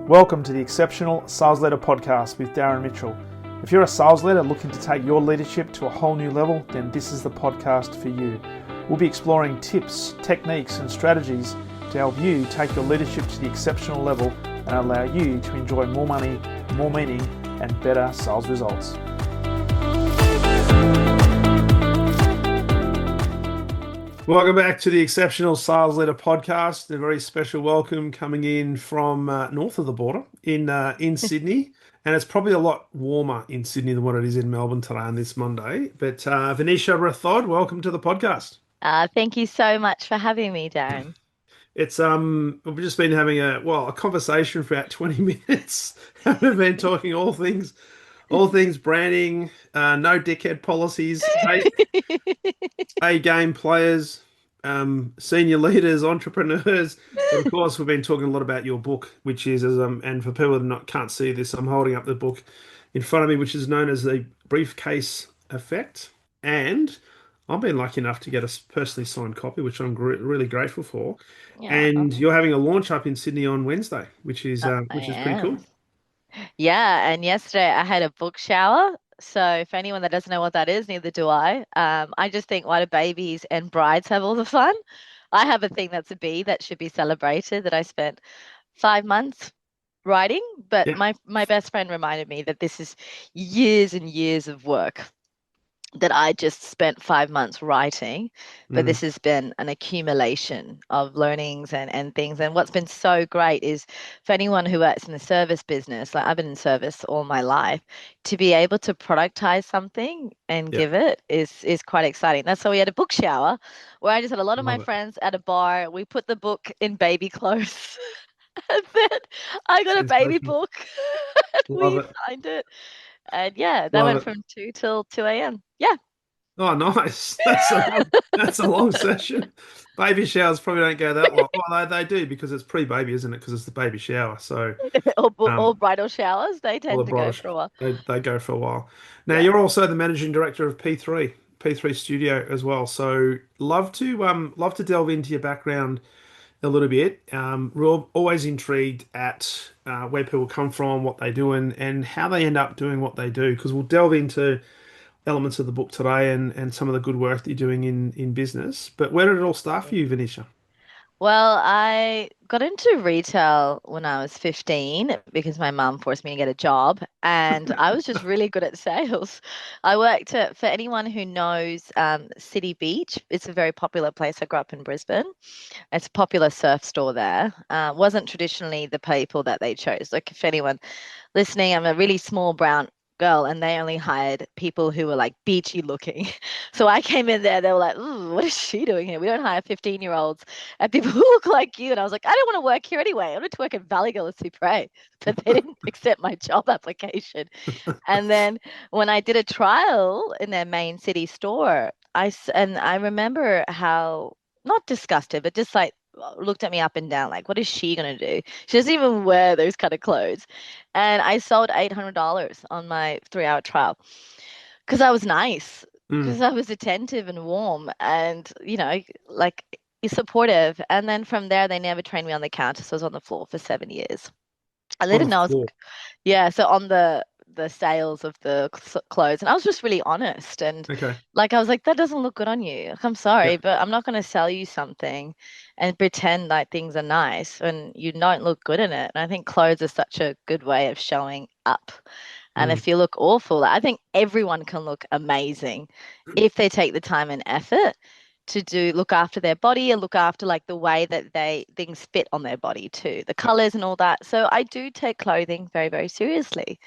Welcome to the Exceptional Sales Leader Podcast with Darren Mitchell. If you're a sales leader looking to take your leadership to a whole new level, then this is the podcast for you. We'll be exploring tips, techniques, and strategies to help you take your leadership to the exceptional level and allow you to enjoy more money, more meaning, and better sales results. Welcome back to the Exceptional Sales Leader Podcast. A very special welcome coming in from north of the border in Sydney. And it's probably a lot warmer in Sydney than what it is in Melbourne today on this Monday. But Vinisha Rathod, welcome to the podcast. Thank you so much for having me, Darren. It's we've just been having a conversation for about 20 minutes. We've been talking all things branding, no dickhead policies, A game players, senior leaders, entrepreneurs. But of course, we've been talking a lot about your book, which is, and for people that can't see this, I'm holding up the book in front of me, which is known as the Briefcase Effect. And I've been lucky enough to get a personally signed copy, which I'm really grateful for. Yeah, And you're having a launch up in Sydney on Wednesday, which is I pretty cool. am. Yeah, and yesterday I had a book shower. So for anyone that doesn't know what that is, neither do I. I just think, why do babies and brides have all the fun? I have a thing that's a B that should be celebrated that I spent 5 months writing, but Yeah. my best friend reminded me that this is years and years of work that I just spent 5 months writing, but Mm. this has been an accumulation of learnings and things. And what's been so great is for anyone who works in the service business, like I've been in service all my life, to be able to productize something and Yeah. give it is quite exciting. That's why we had a book shower where I just had a lot of my Love it. friends at a bar. We put the book in baby clothes. And then I got a baby Sensational. book and Love we it. signed it. And yeah, that Love went it. from 2 till 2 a.m. Yeah. Oh, nice. That's a long session. Baby showers probably don't go that long. Well, they do because it's pre-baby, isn't it? Because it's the baby shower. So Or um, bridal showers, they all the tend to bridal go for a while. they go for a while. Now Yeah. you're also the managing director of P3 Studio as well. So love to delve into your background a little bit. We're always intrigued at where people come from, what they do, and how they end up doing what they do. Because we'll delve into elements of the book today and some of the good work that you're doing in business. But where did it all start for you, Venetia? Well, I got into retail when I was 15 because my mum forced me to get a job, and I was just really good at sales. I worked for anyone who knows City Beach. It's a very popular place. I grew up in Brisbane. It's a popular surf store there. Wasn't traditionally the people that they chose. Like, if anyone listening, I'm a really small brown girl, and they only hired people who were like beachy looking. So I came in there, they were like, "Ooh, what is she doing here? We don't hire 15-year-olds and people who look like you." And I was like, "I don't want to work here anyway. I wanted to work at Valley Girl at Supre." But they didn't accept my job application. And then when I did a trial in their main city store, and I remember how, not disgusted, but just like looked at me up and down, like, what is she gonna do? She doesn't even wear those kind of clothes. And I sold $800 on my 3-hour trial because I was nice, Mm. because I was attentive and warm, and like supportive. And then from there, they never trained me on the counter, so I was on the floor for 7 years. I On didn't the know I was, floor. yeah, so on the sales of the clothes, and I was just really honest, and Okay. like I was like, that doesn't look good on you. Like, I'm Yeah. sorry, but I'm not going to sell you something and pretend like things are nice when you don't look good in it. And I think clothes are such a good way of showing up. And Mm. if you look awful, I think everyone can look amazing if they take the time and effort to do look after their body and look after like the way that they things fit on their body too, the colors and all that. So I do take clothing very, very seriously.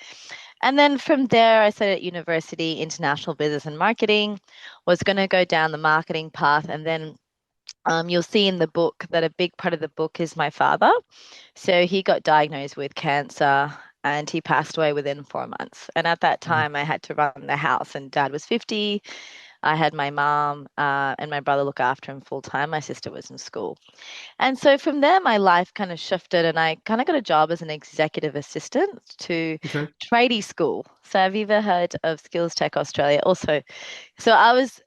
And then from there, I studied at university, international business and marketing, was going to go down the marketing path. And then you'll see in the book that a big part of the book is my father. So he got diagnosed with cancer and he passed away within 4 months. And at that Mm. time, I had to run the house, and dad was 50. I had my mom and my brother look after him full time. My sister was in school. And so from there, my life kind of shifted, and I kind of got a job as an executive assistant to Okay. tradie school. So have you ever heard of Skills Tech Australia? Also, so I was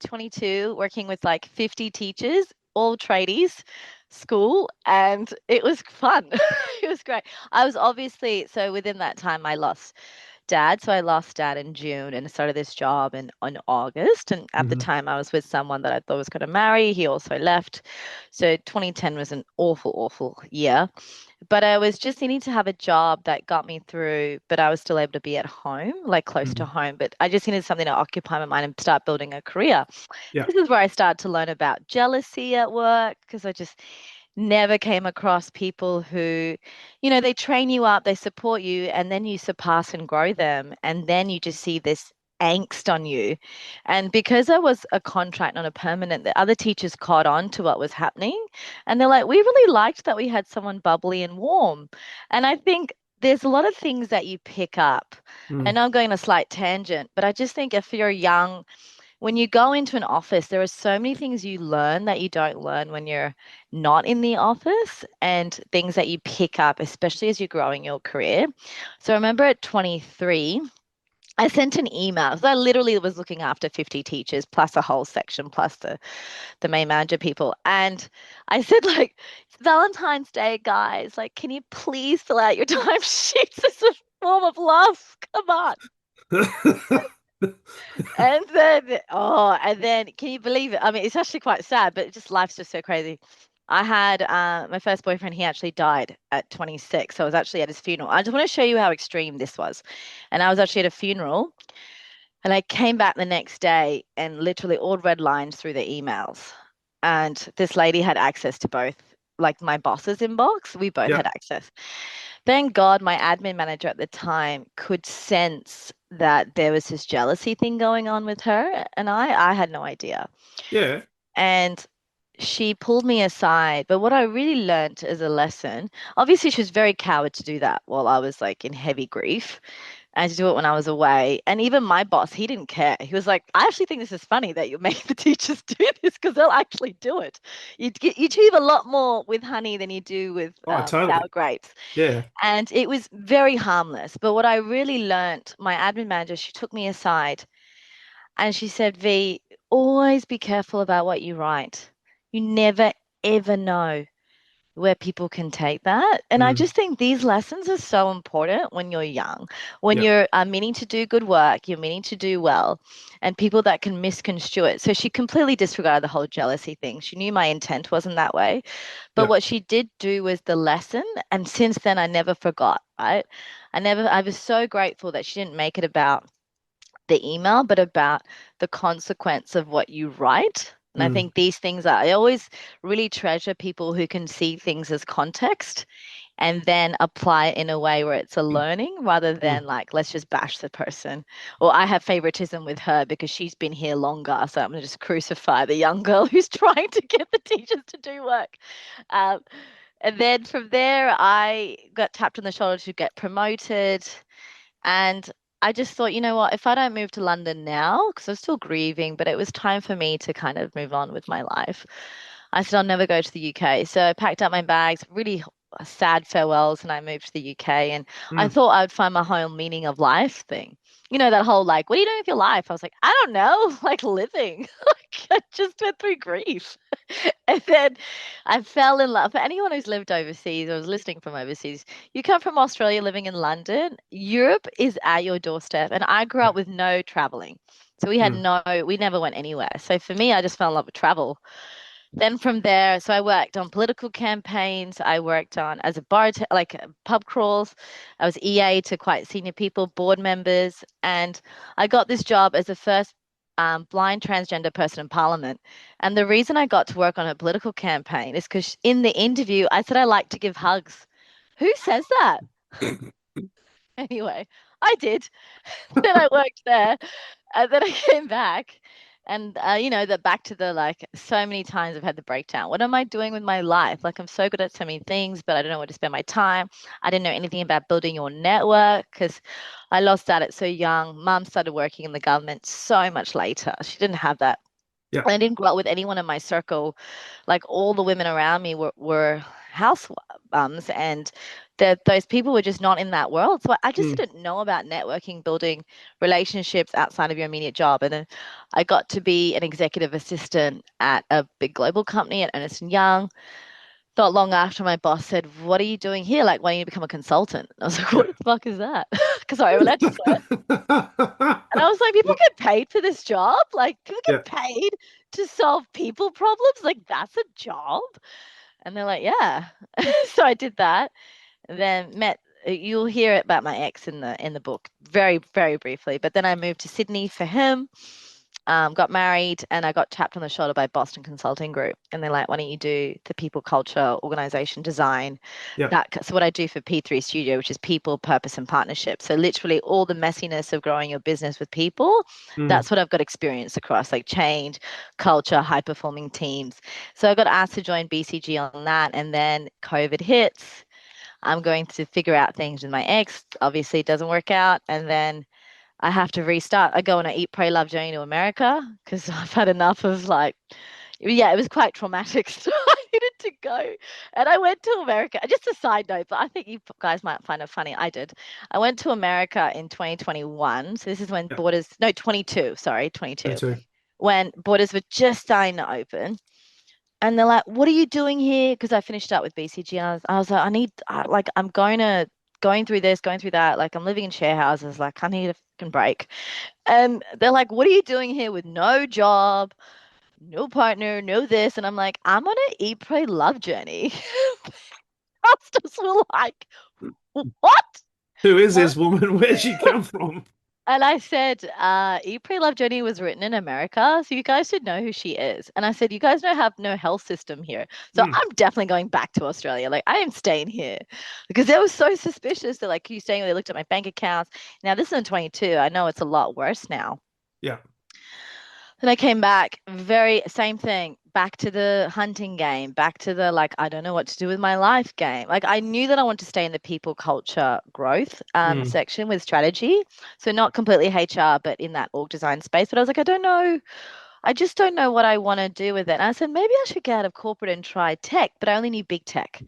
22 working with like 50 teachers all tradies school, and it was fun. It was great. I was obviously, so within that time I lost dad. So I lost dad in June and started this job in August. And at the Hmm. time, I was with someone that I thought was going to marry. He also left. So 2010 was an awful, awful year. But I was just needing to have a job that got me through, but I was still able to be at home, like close to Hmm. home. But I just needed something to occupy my mind and start building a career. Yeah. This is where I started to learn about jealousy at work because I just never came across people who, they train you up, they support you, and then you surpass and grow them. And then you just see this angst on you. And because I was a contract, not a permanent, the other teachers caught on to what was happening. And they're like, we really liked that we had someone bubbly and warm. And I think there's a lot of things that you pick up. I Mm. know I'm going on a slight tangent, but I just think if you're young, when you go into an office, there are so many things you learn that you don't learn when you're not in the office, and things that you pick up, especially as you're growing your career. So I remember at 23, I sent an email. So I literally was looking after 50 teachers plus a whole section plus the main manager people. And I said, like, it's Valentine's Day, guys. Like, can you please fill out your timesheets as a form of love? Come on. And then, can you believe it? I mean, it's actually quite sad, but just life's just so crazy. I had my first boyfriend, he actually died at 26. So I was actually at his funeral. I just want to show you how extreme this was. And I was actually at a funeral, and I came back the next day and literally all red lines through the emails. And this lady had access to both, like my boss's inbox. We both Yeah. had access. Thank God my admin manager at the time could sense that there was this jealousy thing going on with her, and I had no idea. Yeah. And she pulled me aside. But what I really learned as a lesson, obviously she was very coward to do that while I was like in heavy grief, and to do it when I was away. And even my boss, he didn't care. He was like, I actually think this is funny that you make the teachers do this because they'll actually do it. You achieve a lot more with honey than you do with Oh, sour totally. grapes. Yeah. And it was very harmless. But what I really learned, my admin manager, she took me aside and she said, V, always be careful about what you write. You never, ever know where people can take that. And I Mm. just think these lessons are so important when you're young, when Yeah. you're meaning to do good work, you're meaning to do well, and people that can misconstrue it. So she completely disregarded the whole jealousy thing. She knew my intent wasn't that way. But Yeah. what she did do was the lesson. And since then, I never forgot, right? I was so grateful that she didn't make it about the email, but about the consequence of what you write. And I Mm. think these things are, I always really treasure people who can see things as context and then apply it in a way where it's a learning rather Mm. than like, let's just bash the person. Or I have favoritism with her because she's been here longer. So I'm going to just crucify the young girl who's trying to get the teachers to do work. Um, and then from there, I got tapped on the shoulder to get promoted. And I just thought, you know what, if I don't move to London now, because I'm still grieving, but it was time for me to kind of move on with my life. I said I'll never go to the UK. So I packed up my bags, really sad farewells, and I moved to the UK. And I Mm. thought I'd find my whole meaning of life thing. You know, that whole like, what are you doing with your life? I was like, I don't know, like living. Like I just went through grief. And then I fell in love. For anyone who's lived overseas or is listening from overseas, you come from Australia living in London, Europe is at your doorstep. And I grew Yeah. up with no traveling. So we had Mm. no, we never went anywhere. So for me, I just fell in love with travel. Then from there, so I worked on political campaigns. I worked on as a like pub crawls. I was EA to quite senior people, board members, and I got this job as the first blind transgender person in Parliament. And the reason I got to work on a political campaign is because in the interview, I said I like to give hugs. Who says that? Anyway, I did. Then I worked there, and then I came back, and the back to the like. So many times I've had the breakdown. What am I doing with my life? Like I'm so good at so many things, but I don't know where to spend my time. I didn't know anything about building your network because I lost that at so young. Mum started working in the government so much later. She didn't have that. Yeah. And I didn't grow up with anyone in my circle. Like all the women around me were house mums, and that those people were just not in that world. So I just Mm. didn't know about networking, building relationships outside of your immediate job. And then I got to be an executive assistant at a big global company at Ernst& Young. Not long after, my boss said, "What are you doing here? Like, why don't you become a consultant?" I was like, "What Yeah. the fuck is that?" Because sorry, I'm allowed to swear. And I was like, "People What? get paid for this job? Like, people Yeah. get paid to solve people problems? Like, that's a job?" And they're like, "Yeah." So I did that. Then met you'll hear about my ex in the book very, very briefly. But then I moved to Sydney for him, got married, and I got tapped on the shoulder by Boston Consulting Group. And they're like, why don't you do the people, culture, organization design? Yeah. So what I do for P3 Studio, which is people, purpose, and partnership. So literally all the messiness of growing your business with people, Mm. that's what I've got experience across, like change, culture, high performing teams. So I got asked to join BCG on that, and then COVID hits. I'm going to figure out things with my ex. Obviously, it doesn't work out. And then I have to restart. I go on an eat, pray, love journey to America because I've had enough of like, yeah, it was quite traumatic. So I needed to go. And I went to America. Just a side note, but I think you guys might find it funny. I did. I went to America in 2021. So this is when Yeah. borders, no, 22, sorry, Me 22, too. when borders were just starting to open. And they're like, "What are you doing here?" Because I finished up with BCG. I was like, like, I'm going through this, going through that. Like, I'm living in share houses. Like, I need a fucking break. And they're like, "What are you doing here with no job, no partner, no this?" And I'm like, "I'm on an eat, pray, love journey." Pastors were like, "What?" Who is this woman? Where'd she come from? And I said, Eat, Pray, Love Jenny was written in America, so you guys should know who she is. And I said, you guys don't have no health system here. So Mm. I'm definitely going back to Australia. Like, I am staying here because they were so suspicious. They're like, "Are you staying?" They looked at my bank accounts. Now, this is in 22. I know it's a lot worse now. Yeah. Then I came back, very same thing, back to the hunting game, back to the like, I don't know what to do with my life game. Like I knew that I wanted to stay in the people culture growth Mm. section with strategy. So not completely HR, but in that org design space. But I was like, I don't know. I just don't know what I want to do with it. And I said, maybe I should get out of corporate and try tech, but I only need big tech.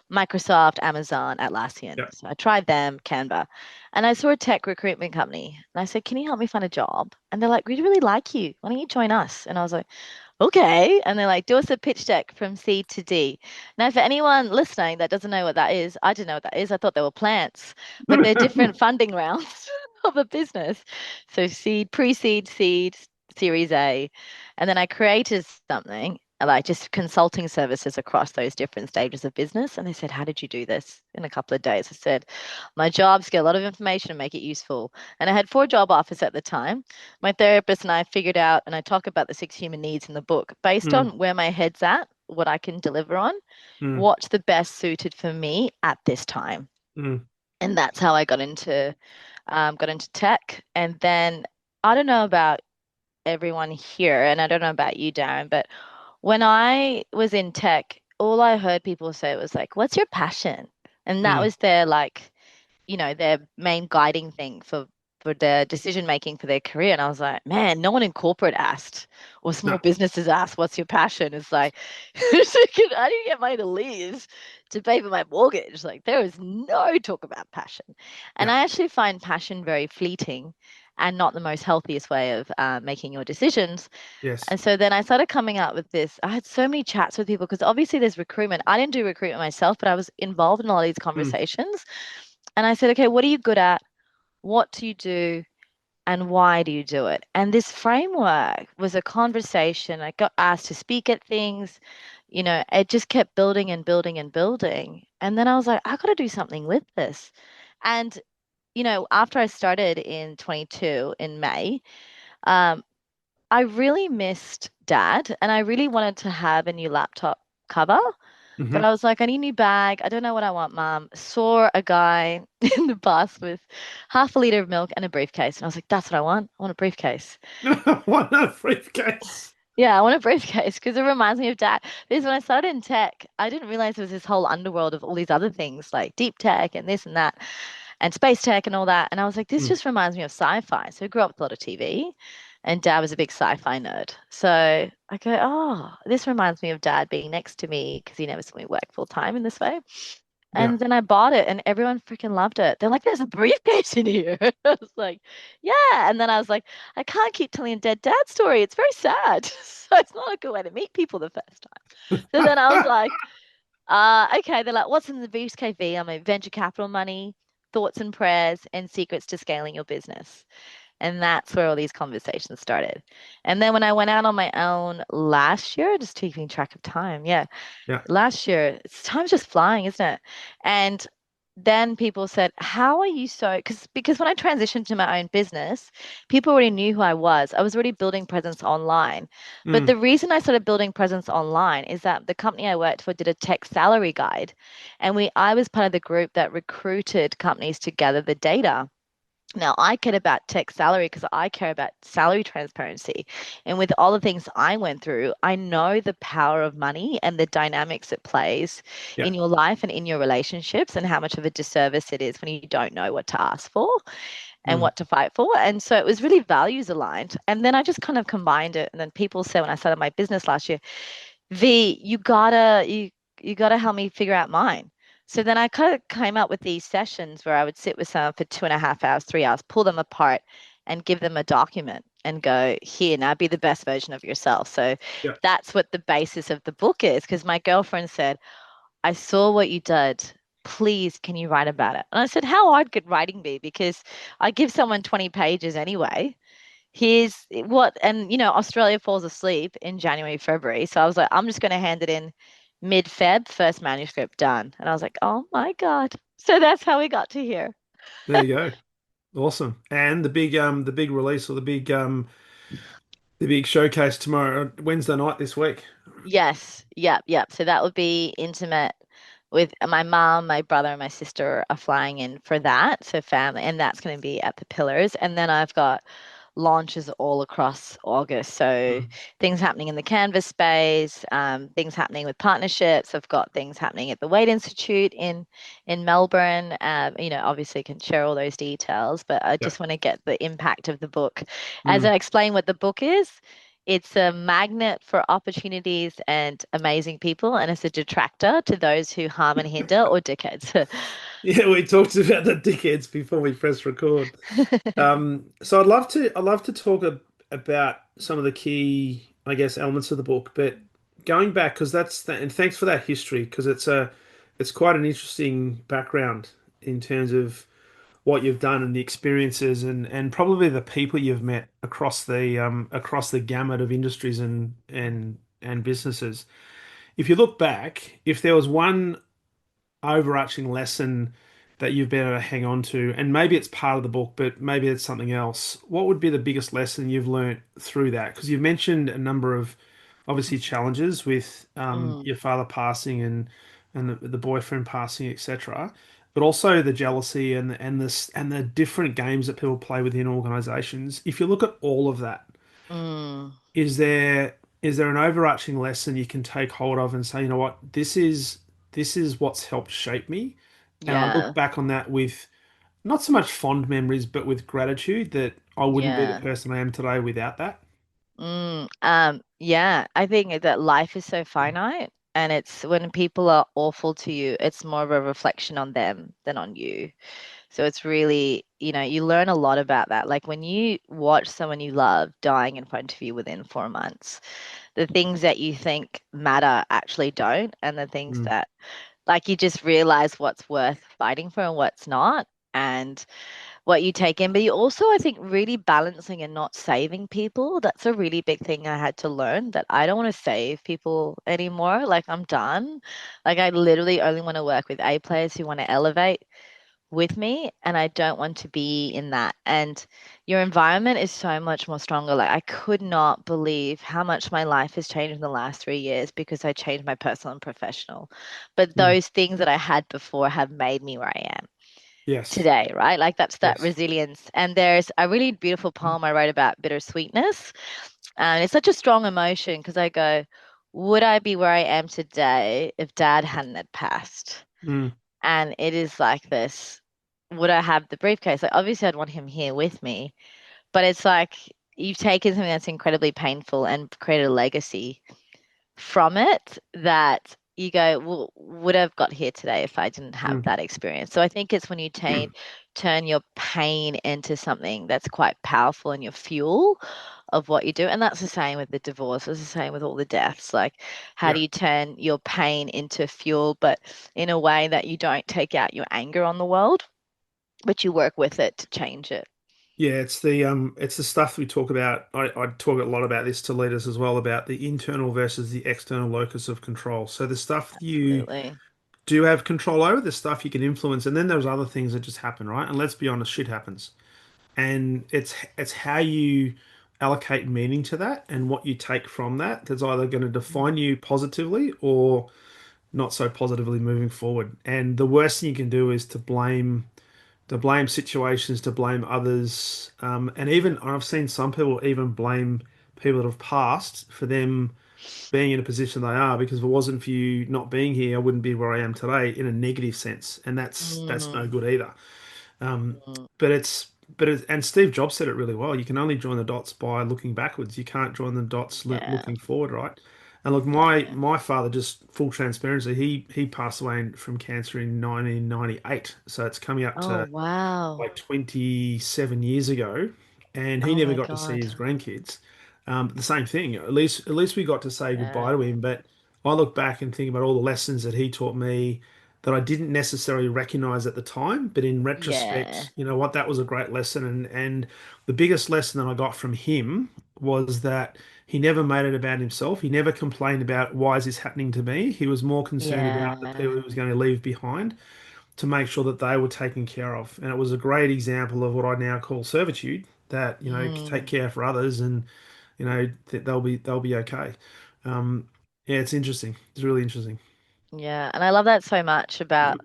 Microsoft, Amazon, Atlassian. Yeah. So I tried them, Canva, and I saw a tech recruitment company. And I said, "Can you help me find a job?" And they're like, "We really like you. Why don't you join us?" And I was like, "Okay." And they're like, "Do us a pitch deck from C to D." Now, for anyone listening that doesn't know what that is, I didn't know what that is. I thought they were plants, but they're different funding rounds of a business. So seed, pre-seed, seed, Series A. And then I created something like just consulting services across those different stages of business. And they said, "How did you do this in a couple of days?" I said, "My job's get a lot of information and make it useful." And I had 4 job offers at the time. My therapist and I figured out, and I talk about the 6 human needs in the book, based Mm. on where my head's at, what I can deliver on, Mm. what's the best suited for me at this time. Mm. And that's how I got into tech. And then I don't know about everyone here, and I don't know about you, Darren, but when I was in tech, all I heard people say was like, "What's your passion?" And that Mm. was their like, their main guiding thing for their decision making for their career. And I was like, man, no one in corporate asked or small No. businesses asked, "What's your passion?" It's like, I didn't get money to leave to pay for my mortgage. Like there was no talk about passion. And Yeah. I actually find passion very fleeting and not the most healthiest way of making your decisions. Yes. And so then I started coming up with this. I had so many chats with people because obviously there's recruitment. I didn't do recruitment myself, but I was involved in a lot of these Mm. conversations. And I said, "Okay, what are you good at? What do you do? And why do you do it?" And this framework was a conversation. I got asked to speak at things. It just kept building and building and building. And then I was like, I got to do something with this. And, after I started in 22 in May, um, I really missed dad and I really wanted to have a new laptop cover. But Hmm. I was like, I need a new bag. I don't know what I want, mom. Saw a guy in the bus with half a liter of milk and a briefcase. And I was like, that's what I want. I want a briefcase. What a briefcase. Yeah, I want a briefcase because it reminds me of dad. Because when I started in tech, I didn't realize there was this whole underworld of all these other things like deep tech and this and that and space tech and all that. And I was like, this Mm. just reminds me of sci-fi. So I grew up with a lot of TV and dad was a big sci-fi nerd. So I go, oh, this reminds me of dad being next to me because he never saw me work full time in this way. Yeah. And then I bought it and everyone freaking loved it. They're like, there's a briefcase in here. I was like, yeah. And then I was like, I can't keep telling a dead dad story. It's very sad. So it's not a good way to meet people the first time. So then I was like, okay. They're like, what's in the briefcase V? I'm a venture capital money, thoughts and prayers, and secrets to scaling your business. And that's where all these conversations started. And then when I went out on my own last year, just keeping track of time, yeah, Yeah. last year, time's just flying, isn't it? And then people said, "How are you so?" Because when I transitioned to my own business, people already knew who I was. I was already building presence online. But Mm. the reason I started building presence online is that the company I worked for did a tech salary guide, and I was part of the group that recruited companies to gather the data. Now, I care about tech salary because I care about salary transparency. And with all the things I went through, I know the power of money and the dynamics it plays Yeah. in your life and in your relationships, and how much of a disservice it is when you don't know what to ask for and Mm. what to fight for. And so it was really values aligned. And then I just kind of combined it. And then people said when I started my business last year, V, you gotta help me figure out mine. So then I kind of came up with these sessions where I would sit with someone for 2.5 hours, 3 hours, pull them apart and give them a document and go, here, now be the best version of yourself. So Yeah. that's what the basis of the book is. Because my girlfriend said, I saw what you did. Please, can you write about it? And I said, how hard could writing be? Because I give someone 20 pages anyway. Here's what, and Australia falls asleep in January, February. So I was like, I'm just going to hand it in mid-Feb, first manuscript done. And I was like, oh my God. So that's how we got to here. There you go. Awesome. And the big release or the big showcase tomorrow, Wednesday night this week. Yes. Yep. Yep. So that would be intimate with my mom, my brother, and my sister are flying in for that. So family, and that's going to be at the Pillars. And then I've got launches all across August. So Mm. things happening in the Canvas space, things happening with partnerships. I've got things happening at the Wade Institute in Melbourne. Obviously can share all those details, but I Yeah. just want to get the impact of the book. As Mm. I explain what the book is, it's a magnet for opportunities and amazing people, and it's a detractor to those who harm and hinder or dickheads. Yeah, we talked about the dickheads before we press record. So I'd love to talk about some of the key, I guess, elements of the book, but going back because and thanks for that history because it's quite an interesting background in terms of what you've done and the experiences and probably the people you've met across the gamut of industries and businesses. If you look back, if there was one overarching lesson that you've been able to hang on to, and maybe it's part of the book, but maybe it's something else. What would be the biggest lesson you've learned through that? Because you've mentioned a number of obviously challenges with Mm, your father passing and the boyfriend passing, etc. But also the jealousy and the different games that people play within organizations. If you look at all of that, mm, is there an overarching lesson you can take hold of and say, you know what, this is what's helped shape me, and I look yeah, back on that with not so much fond memories, but with gratitude that I wouldn't be the yeah. person I am today without that. Yeah, I think that life is so finite, and it's when people are awful to you, it's more of a reflection on them than on you. So it's really, you learn a lot about that. Like when you watch someone you love dying in front of you within 4 months, the things that you think matter actually don't, and the things Mm, that, like, you just realize what's worth fighting for and what's not. And what you take in, but you also, I think, really balancing and not saving people. That's a really big thing I had to learn that I don't want to save people anymore. Like, I'm done. Like, I literally only want to work with A players who want to elevate with me, and I don't want to be in that. And your environment is so much more stronger. Like, I could not believe how much my life has changed in the last 3 years because I changed my personal and professional. But mm. those things that I had before have made me where I am Yes, today, right? Like that's that yes. resilience. And there's a really beautiful poem I wrote about bittersweetness. And it's such a strong emotion because I go, would I be where I am today if dad hadn't had passed? Mm, And it is like this, would I have the briefcase? Like obviously I'd want him here with me, but it's like you've taken something that's incredibly painful and created a legacy from it that you go, well, would have got here today if I didn't have Mm. that experience. So I think it's when you turn your pain into something that's quite powerful and your fuel of what you do. And that's the same with the divorce. It's the same with all the deaths. Like, how Yeah. do you turn your pain into fuel, but in a way that you don't take out your anger on the world, but you work with it to change it. Yeah, it's the stuff we talk about. I talk a lot about this to leaders as well, about the internal versus the external locus of control. So the stuff you Absolutely. do have control over, the stuff you can influence, and then there's other things that just happen, right? And let's be honest, shit happens. And it's how you allocate meaning to that and what you take from that that's either going to define Mm. you positively or not so positively moving forward. And the worst thing you can do is to blame situations, to blame others, and even I've seen some people even blame people that have passed for them being in a position they are, because if it wasn't for you not being here, I wouldn't be where I am today in a negative sense, and that's no Mm. good either. Um, Mm. but and Steve Jobs said it really well. You can only join the dots by looking backwards. You can't join the dots Yeah. looking forward, right? And look, Yeah. my father, just full transparency, he passed away from cancer in 1998. So it's coming up Oh, to wow. like 27 years ago, and he Oh never my got to see God. his grandkids. The same thing. At least we got to say goodbye Yeah. to him. But I look back and think about all the lessons that he taught me that I didn't necessarily recognize at the time, but in Yeah. retrospect, you know what, that was a great lesson. And the biggest lesson that I got from him was that he never made it about himself. He never complained about why is this happening to me. He was more concerned about the people Yeah. he was going to leave behind to make sure that they were taken care of. And it was a great example of what I now call servitude, that, you know, take Mm. care for others and, you know, that they'll be okay. Yeah, it's interesting. It's really interesting. Yeah. And I love that so much about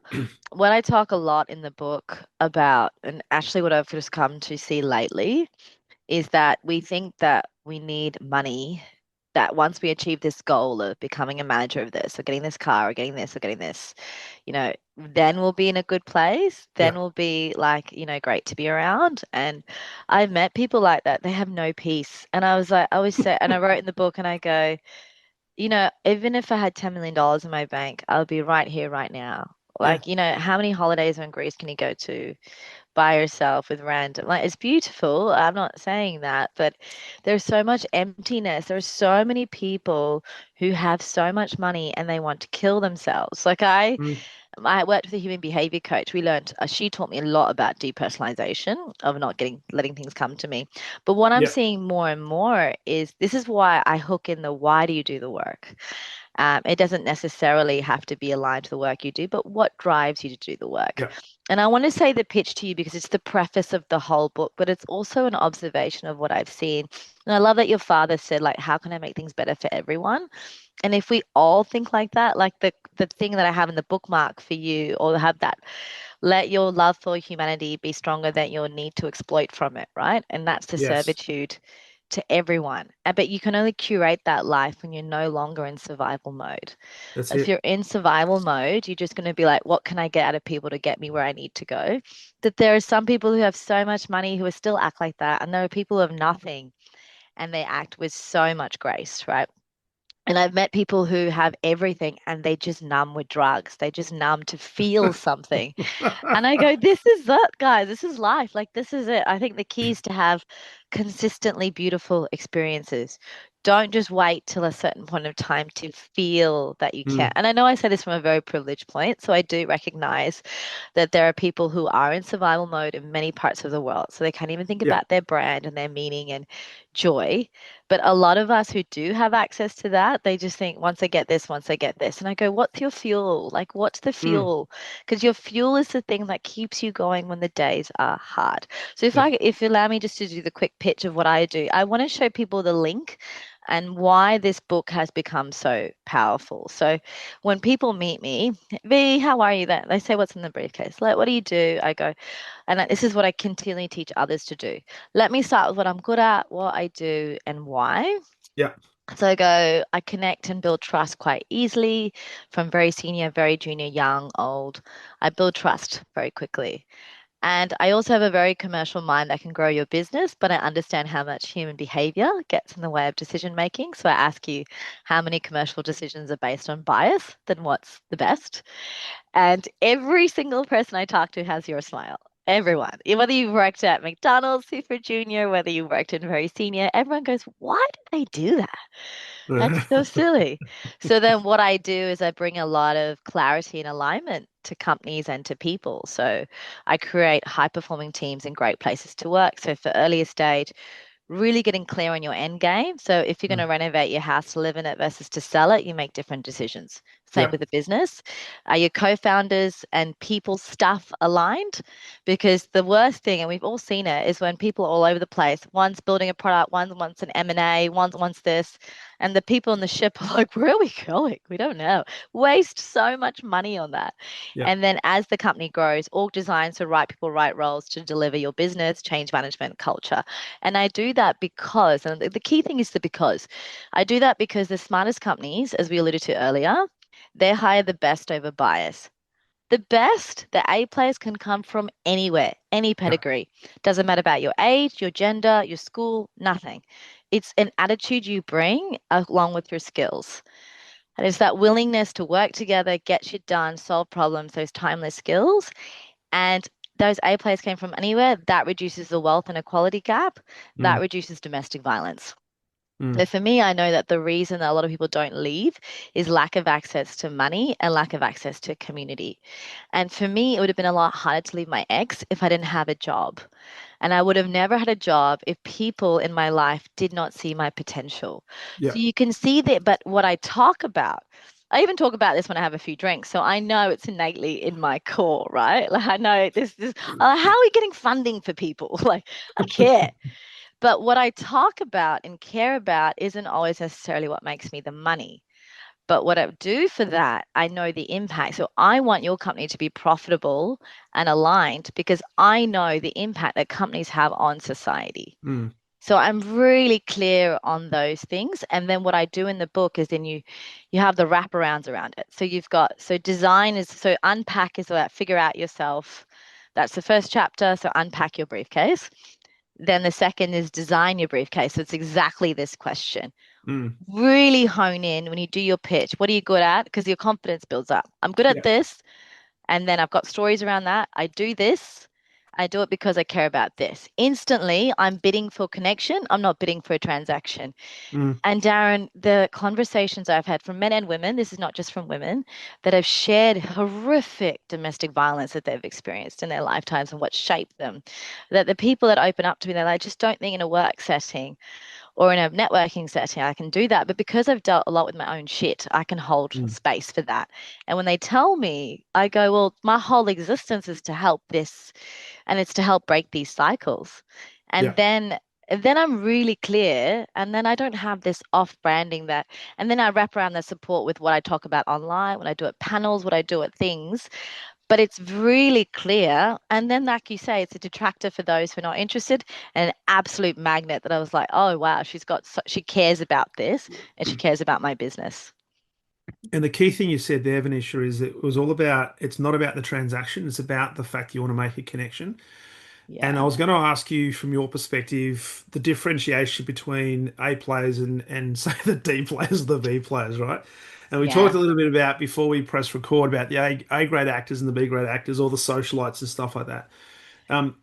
when I talk a lot in the book about, and actually what I've just come to see lately is that we think that we need money, that once we achieve this goal of becoming a manager of this or getting this car or getting this or getting this, then we'll be in a good place. Then Yeah. we'll be like, great to be around. And I've met people like that. They have no peace. And I was like, I always say, and I wrote in the book and I go, even if I had $10 million in my bank, I'll be right here, right now. Yeah. Like, how many holidays in Greece can you go to by yourself with random? Like, it's beautiful. I'm not saying that, but there's so much emptiness. There's so many people who have so much money and they want to kill themselves. Like, Mm. I worked with a human behavior coach. We learned, she taught me a lot about depersonalization of not letting things come to me. But what I'm Yeah. seeing more and more is this is why I hook in the why do you do the work? It doesn't necessarily have to be aligned to the work you do, but what drives you to do the work? Yeah. And I want to say the pitch to you because it's the preface of the whole book, but it's also an observation of what I've seen. And I love that your father said, like, how can I make things better for everyone? And if we all think like that, like the thing that I have in the bookmark for you, or have that, let your love for humanity be stronger than your need to exploit from it, right? And that's the Yes. servitude to everyone. But you can only curate that life when you're no longer in survival mode. That's If it. you're in survival mode, you're just going to be like, what can I get out of people to get me where I need to go? That there are some people who have so much money who are still act like that, and there are people who have nothing and they act with so much grace, right? And I've met people who have everything and they just numb with drugs. They just numb to feel something. And I go, this is it, guys. This is life. Like, this is it. I think the key is to have consistently beautiful experiences. Don't just wait till a certain point of time to feel that you can. Mm. And I know I say this from a very privileged point. So I do recognize that there are people who are in survival mode in many parts of the world. So they can't even think Yeah. about their brand and their meaning and joy. But a lot of us who do have access to that, they just think, once I get this, once I get this. And I go, what's your fuel? Like, what's the Mm. fuel? Because your fuel is the thing that keeps you going when the days are hard. So Yeah. if you allow me just to do the quick pitch of what I do, I want to show people the link and why this book has become so powerful. So when people meet me, V, how are you then? They say, what's in the briefcase? Like, what do you do? I go, and this is what I continually teach others to do. Let me start with what I'm good at, what I do, and why. Yeah. So I connect and build trust quite easily from very senior, very junior, young, old. I build trust very quickly. And I also have a very commercial mind that can grow your business, but I understand how much human behavior gets in the way of decision making. So I ask you, how many commercial decisions are based on bias? Then what's the best? And every single person I talk to has your smile. Everyone, whether you worked at McDonald's, Super Junior, whether you worked in very senior, everyone goes, why do they do that? That's so silly. So then what I do is I bring a lot of clarity and alignment to companies and to people. So I create high performing teams and great places to work. So for earlier stage, really getting clear on your end game. So if you're going to Mm. renovate your house to live in it versus to sell it, you make different decisions. Same Yeah. with a business. Are your co-founders and people stuff aligned? Because the worst thing, and we've all seen it, is when people are all over the place. One's building a product, one wants an M&A, one wants this, and the people on the ship are like, where are we going? We don't know. Waste so much money on that. Yeah. And then as the company grows, org design, so right people, right roles to deliver your business, change management, culture. And I do that because, and the key thing is the because. I do that because the smartest companies, as we alluded to earlier, they hire the best over bias. The best, the A players can come from anywhere, any Yeah. pedigree. Doesn't matter about your age, your gender, your school, nothing. It's an attitude you bring along with your skills. And it's that willingness to work together, get shit done, solve problems, those timeless skills. And those A players came from anywhere. That reduces the wealth inequality gap. That Mm. reduces domestic violence. Mm. So for me, I know that the reason that a lot of people don't leave is lack of access to money and lack of access to community. And for me, it would have been a lot harder to leave my ex if I didn't have a job. And I would have never had a job if people in my life did not see my potential. Yeah. So you can see that, but what I talk about, I even talk about this when I have a few drinks. So I know it's innately in my core, right? Like I know this, how are we getting funding for people? Like I care. But what I talk about and care about isn't always necessarily what makes me the money. But what I do for that, I know the impact. So I want your company to be profitable and aligned because I know the impact that companies have on society. Mm. So I'm really clear on those things. And then what I do in the book is then you have the wraparounds around it. So you've got so design is so unpack is about figure out yourself. That's the first chapter. So unpack your briefcase. Then the second is design your briefcase. So it's exactly this question. Mm. Really hone in when you do your pitch. What are you good at? Because your confidence builds up. I'm good at Yeah. this. And then I've got stories around that. I do this. I do it because I care about this. Instantly, I'm bidding for connection. I'm not bidding for a transaction. Mm. And Darren, the conversations I've had from men and women, this is not just from women, that have shared horrific domestic violence that they've experienced in their lifetimes and what shaped them. That the people that open up to me, they're like, I just don't think in a work setting or in a networking setting, I can do that. But because I've dealt a lot with my own shit, I can hold Mm. space for that. And when they tell me, I go, well, my whole existence is to help this, and it's to help break these cycles. And Yeah. then I'm really clear, and then I don't have this off branding that, and then I wrap around the support with what I talk about online, what I do at panels, what I do at things, but it's really clear. And then, like you say, it's a detractor for those who are not interested, and an absolute magnet that I was like, oh wow, she cares about this and she cares about my business. And the key thing you said there, Venetia, is it was all about it's not about the transaction, it's about the fact you want to make a connection. And I Yeah, was going to ask you from your perspective the differentiation between A players and say the D players or the B players, right? And we talked yeah, a little bit about before we press record about the A grade actors and the B grade actors, or the socialites and stuff like that. Um,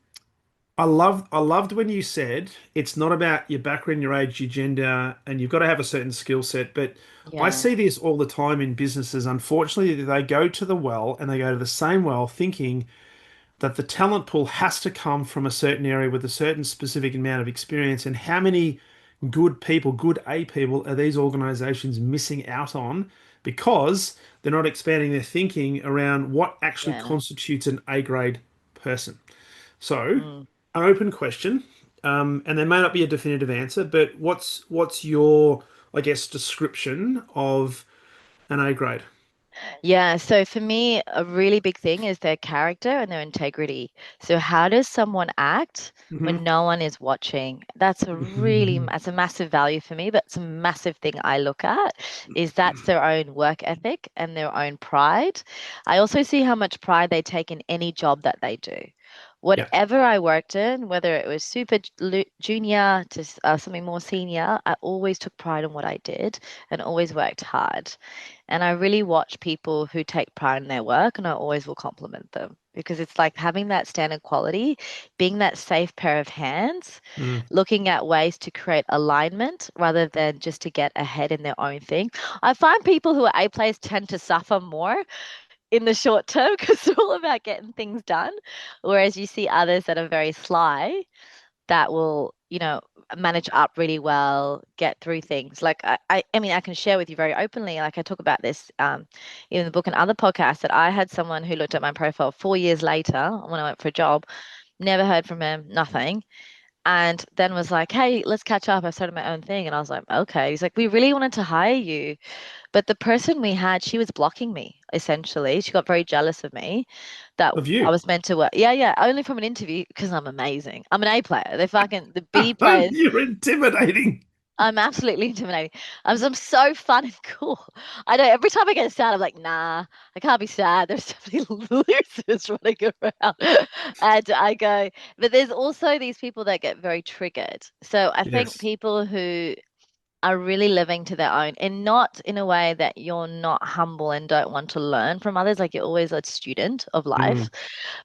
I loved when you said it's not about your background, your age, your gender, and you've got to have a certain skill set. But I yeah, see this all the time in businesses. Unfortunately, they go to the well and they go to the same well thinking that the talent pool has to come from a certain area with a certain specific amount of experience. And how many good people, good A people, are these organizations missing out on because they're not expanding their thinking around what actually yeah. constitutes an A grade person? So, Mm. an open question, and there may not be a definitive answer, but what's your, I guess, description of an A grade? Yeah, so for me, a really big thing is their character and their integrity. So how does someone act Hmm. when no one is watching? That's a massive value for me, but it's a massive thing I look at is that's their own work ethic and their own pride. I also see how much pride they take in any job that they do. Yeah. Whatever I worked in, whether it was junior to something more senior, I always took pride in what I did and always worked hard. And I really watch people who take pride in their work, and I always will compliment them because it's like having that standard quality, being that safe pair of hands, Mm. looking at ways to create alignment rather than just to get ahead in their own thing. I find people who are A players tend to suffer more in the short term because it's all about getting things done. Whereas you see others that are very sly that will, manage up really well, get through things. Like I mean, I can share with you very openly. Like I talk about this in the book and other podcasts that I had someone who looked at my profile 4 years later when I went for a job, never heard from him, nothing. And then was like, hey, let's catch up. I started my own thing. And I was like, okay. He's like, we really wanted to hire you. But the person we had, she was blocking me, essentially. She got very jealous of me that Of I you. was meant to work. Yeah, yeah, only from an interview because I'm amazing. I'm an A player. The B players. You're intimidating. I'm absolutely intimidating. I'm so fun and cool. I know every time I get sad, I'm like, nah, I can't be sad. There's so many losers running around. And I go, but there's also these people that get very triggered. So I think Yes. people who are really living to their own and not in a way that you're not humble and don't want to learn from others, like you're always a student of life, Mm.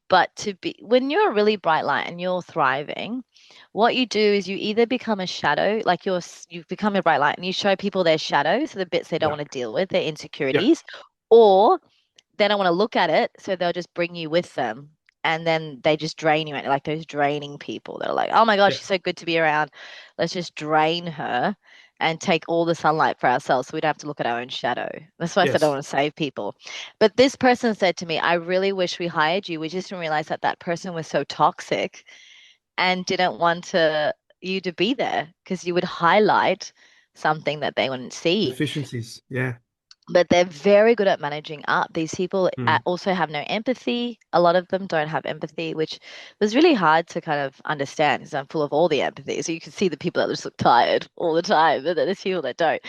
but to be when you're a really bright light and you're thriving, what you do is you either become a shadow, like you've become a bright light and you show people their shadows, so the bits they don't Yeah. want to deal with, their Yeah. insecurities, or they don't want to look at it, so they'll just bring you with them. And then they just drain you, like those draining people that are like, oh my gosh, Yeah. she's so good to be around. Let's just drain her and take all the sunlight for ourselves so we don't have to look at our own shadow. That's why I said I Yes. want to save people. But this person said to me, I really wish we hired you. We just didn't realize that that person was so toxic and didn't want you to be there because you would highlight something that they wouldn't see. Deficiencies. Yeah. But they're very good at managing up. These people Mm. also have no empathy. A lot of them don't have empathy, which was really hard to kind of understand because I'm full of all the empathy. So you can see the people that just look tired all the time, but then there's people that don't.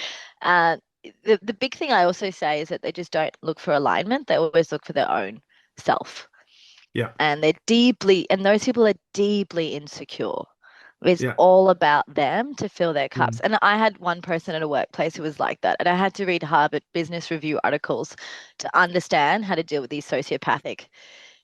And the big thing I also say is that they just don't look for alignment. They always look for their own self. Yeah. And and those people are deeply insecure. It's Yeah. all about them to fill their cups. Mm. And I had one person at a workplace who was like that. And I had to read Harvard Business Review articles to understand how to deal with these sociopathic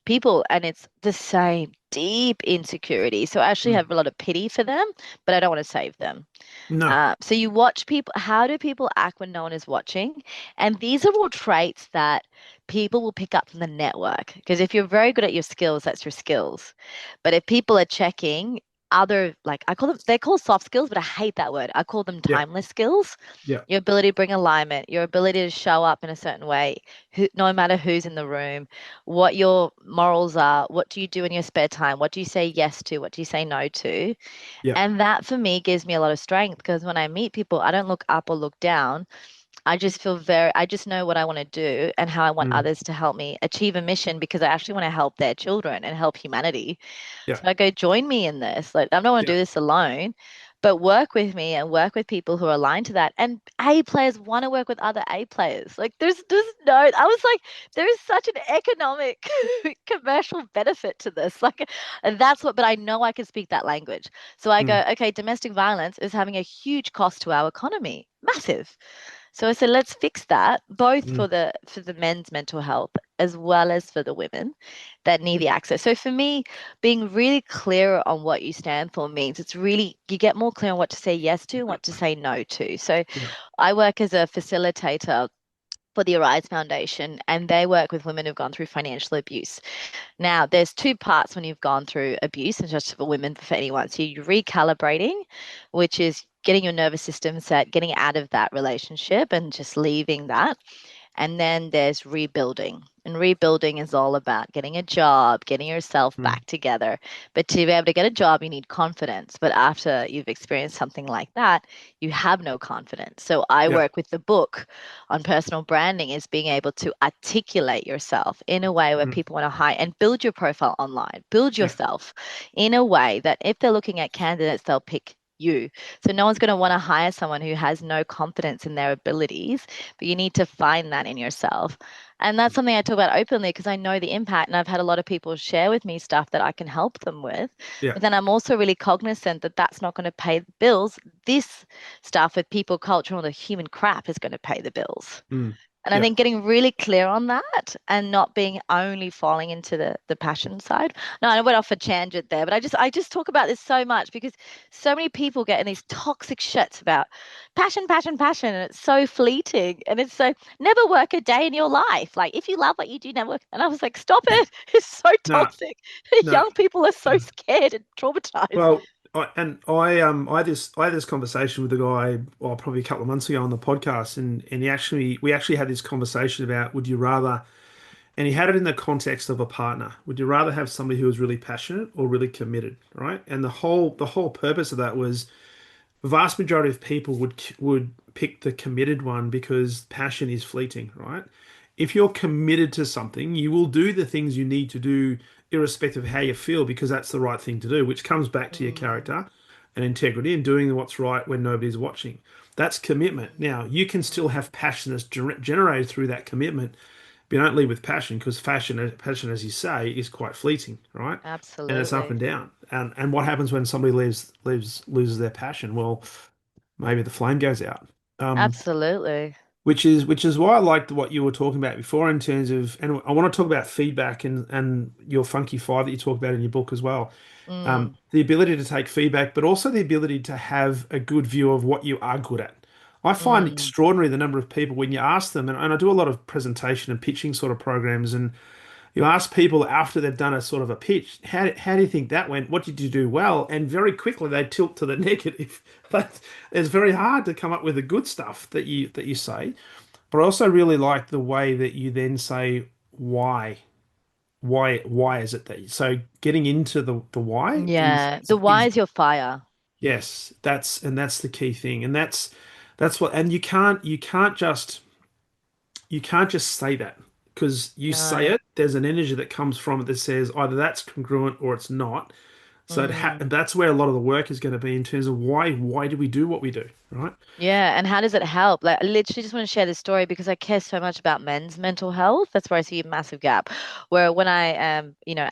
people. And it's the same deep insecurity. So I actually Mm. have a lot of pity for them, but I don't want to save them. No. So you watch people, how do people act when no one is watching? And these are all traits that people will pick up from the network. Because if you're very good at your skills, that's your skills. But if people are checking other, like I call them, they're called soft skills, but I hate that word. I call them Yeah. timeless skills. Yeah. Your ability to bring alignment, your ability to show up in a certain way, no matter who's in the room, what your morals are, what do you do in your spare time, what do you say yes to, what do you say no to? Yeah. And that for me gives me a lot of strength because when I meet people, I don't look up or look down. I just know what I want to do and how I want Mm. others to help me achieve a mission because I actually want to help their children and help humanity. Yeah. So I go, join me in this. Like, I don't want to Yeah. do this alone, but work with me and work with people who are aligned to that. And A players want to work with other A players. Like, there's no, I was like, there is such an economic, commercial benefit to this. Like, and that's what, but I know I can speak that language. So I Mm. go, okay, domestic violence is having a huge cost to our economy, massive. So I said, let's fix that, both Mm. for the men's mental health as well as for the women that need the access. So for me, being really clear on what you stand for means it's really you get more clear on what to say yes to and what to say no to. So Yeah. I work as a facilitator for the Arise Foundation, and they work with women who've gone through financial abuse. Now, there's two parts when you've gone through abuse, and just for women, for anyone. So you're recalibrating, which is getting your nervous system set, getting out of that relationship and just leaving that. And then there's rebuilding. And rebuilding is all about getting a job, getting yourself Mm. back together. But to be able to get a job, you need confidence. But after you've experienced something like that, you have no confidence. So I Yeah. work with the book on personal branding is being able to articulate yourself in a way where Mm. people want to hire and build your profile online, build Yeah. yourself in a way that if they're looking at candidates, they'll pick you. So no one's going to want to hire someone who has no confidence in their abilities, but you need to find that in yourself. And that's something I talk about openly because I know the impact, and I've had a lot of people share with me stuff that I can help them with. Yeah. But then I'm also really cognizant that that's not going to pay the bills. This stuff with people, culture, and all the human crap is going to pay the bills. Mm. And I Yeah. think getting really clear on that and not being only falling into the passion side. No, I went off a tangent there, but I just talk about this so much because so many people get in these toxic shits about passion, passion, passion, and it's so fleeting. And it's so never work a day in your life. Like if you love what you do, never work. And I was like, stop it. It's so No, toxic. no. Young people are so scared and traumatized. Well, I had this conversation with a guy, well, probably a couple of months ago on the podcast, and we actually had this conversation about would you rather, and he had it in the context of a partner. Would you rather have somebody who is really passionate or really committed, right? And the whole purpose of that was the vast majority of people would pick the committed one because passion is fleeting, right? If you're committed to something, you will do the things you need to do irrespective of how you feel because that's the right thing to do, which comes back to your Mm, character and integrity and doing what's right when nobody's watching. That's commitment. Now, you can still have passion that's generated through that commitment, but you don't lead with passion because passion, as you say, is quite fleeting, right? And it's up absolutely. and down. And what happens when somebody loses their passion? Well, maybe the flame goes out. Um, Absolutely. which is why I liked what you were talking about before in terms of, and I want to talk about feedback and your funky five that you talk about in your book as well. Mm, The ability to take feedback, but also the ability to have a good view of what you are good at. I find mm, extraordinary the number of people when you ask them, and I do a lot of presentation and pitching sort of programs, and you ask people after they've done a sort of a pitch, how do you think that went? What did you do well? And very quickly they tilt to the negative. But it's very hard to come up with the good stuff that you say. But I also really like the way that you then say why. Why is it that so getting into the why is yeah. is, The why is is your fire. yes, that's the key thing. And that's what and you can't just say that because you say No. it, there's an energy that comes from it that says either that's congruent or it's not. So Mm. and that's where a lot of the work is going to be in terms of why do we do what we do, right? Yeah, and how does it help? Like, I literally just want to share this story because I care so much about men's mental health. That's where I see a massive gap. Where when I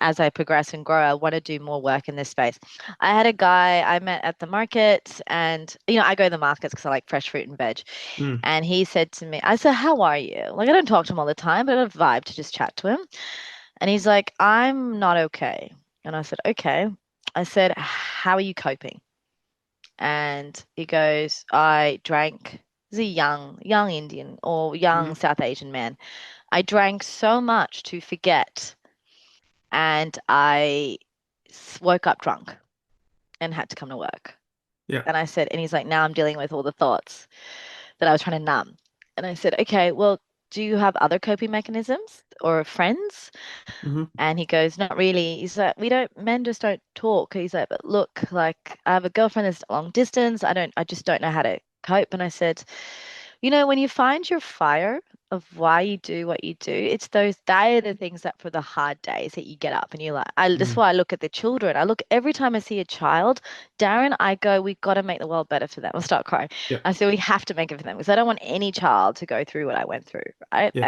as I progress and grow, I want to do more work in this space. I had a guy I met at the market, and I go to the markets because I like fresh fruit and veg. Mm, And he said to me, I said, "How are you?" Like, I don't talk to him all the time, but I have a vibe to just chat to him. And he's like, "I'm not okay." And I said, "Okay." I said, "How are you coping?" And he goes, I drank. He's a young Indian or young mm, South Asian man. I drank so much to forget, and I woke up drunk and had to come to work. yeah. And I said, and he's like, now I'm dealing with all the thoughts that I was trying to numb. And I said, okay, well, do you have other coping mechanisms or friends? Hmm. And he goes, not really. He's like, men just don't talk. He's like, but look, like I have a girlfriend that's long distance. I just don't know how to cope. And I said, when you find your fire of why you do what you do, they are the things that for the hard days that you get up and you're like, that's Mm, why I look at the children. I look every time I see a child, Darren, I go, we got to make the world better for them. I'll start crying. yeah. I say, we have to make it for them because I don't want any child to go through what I went through. Right. Yeah.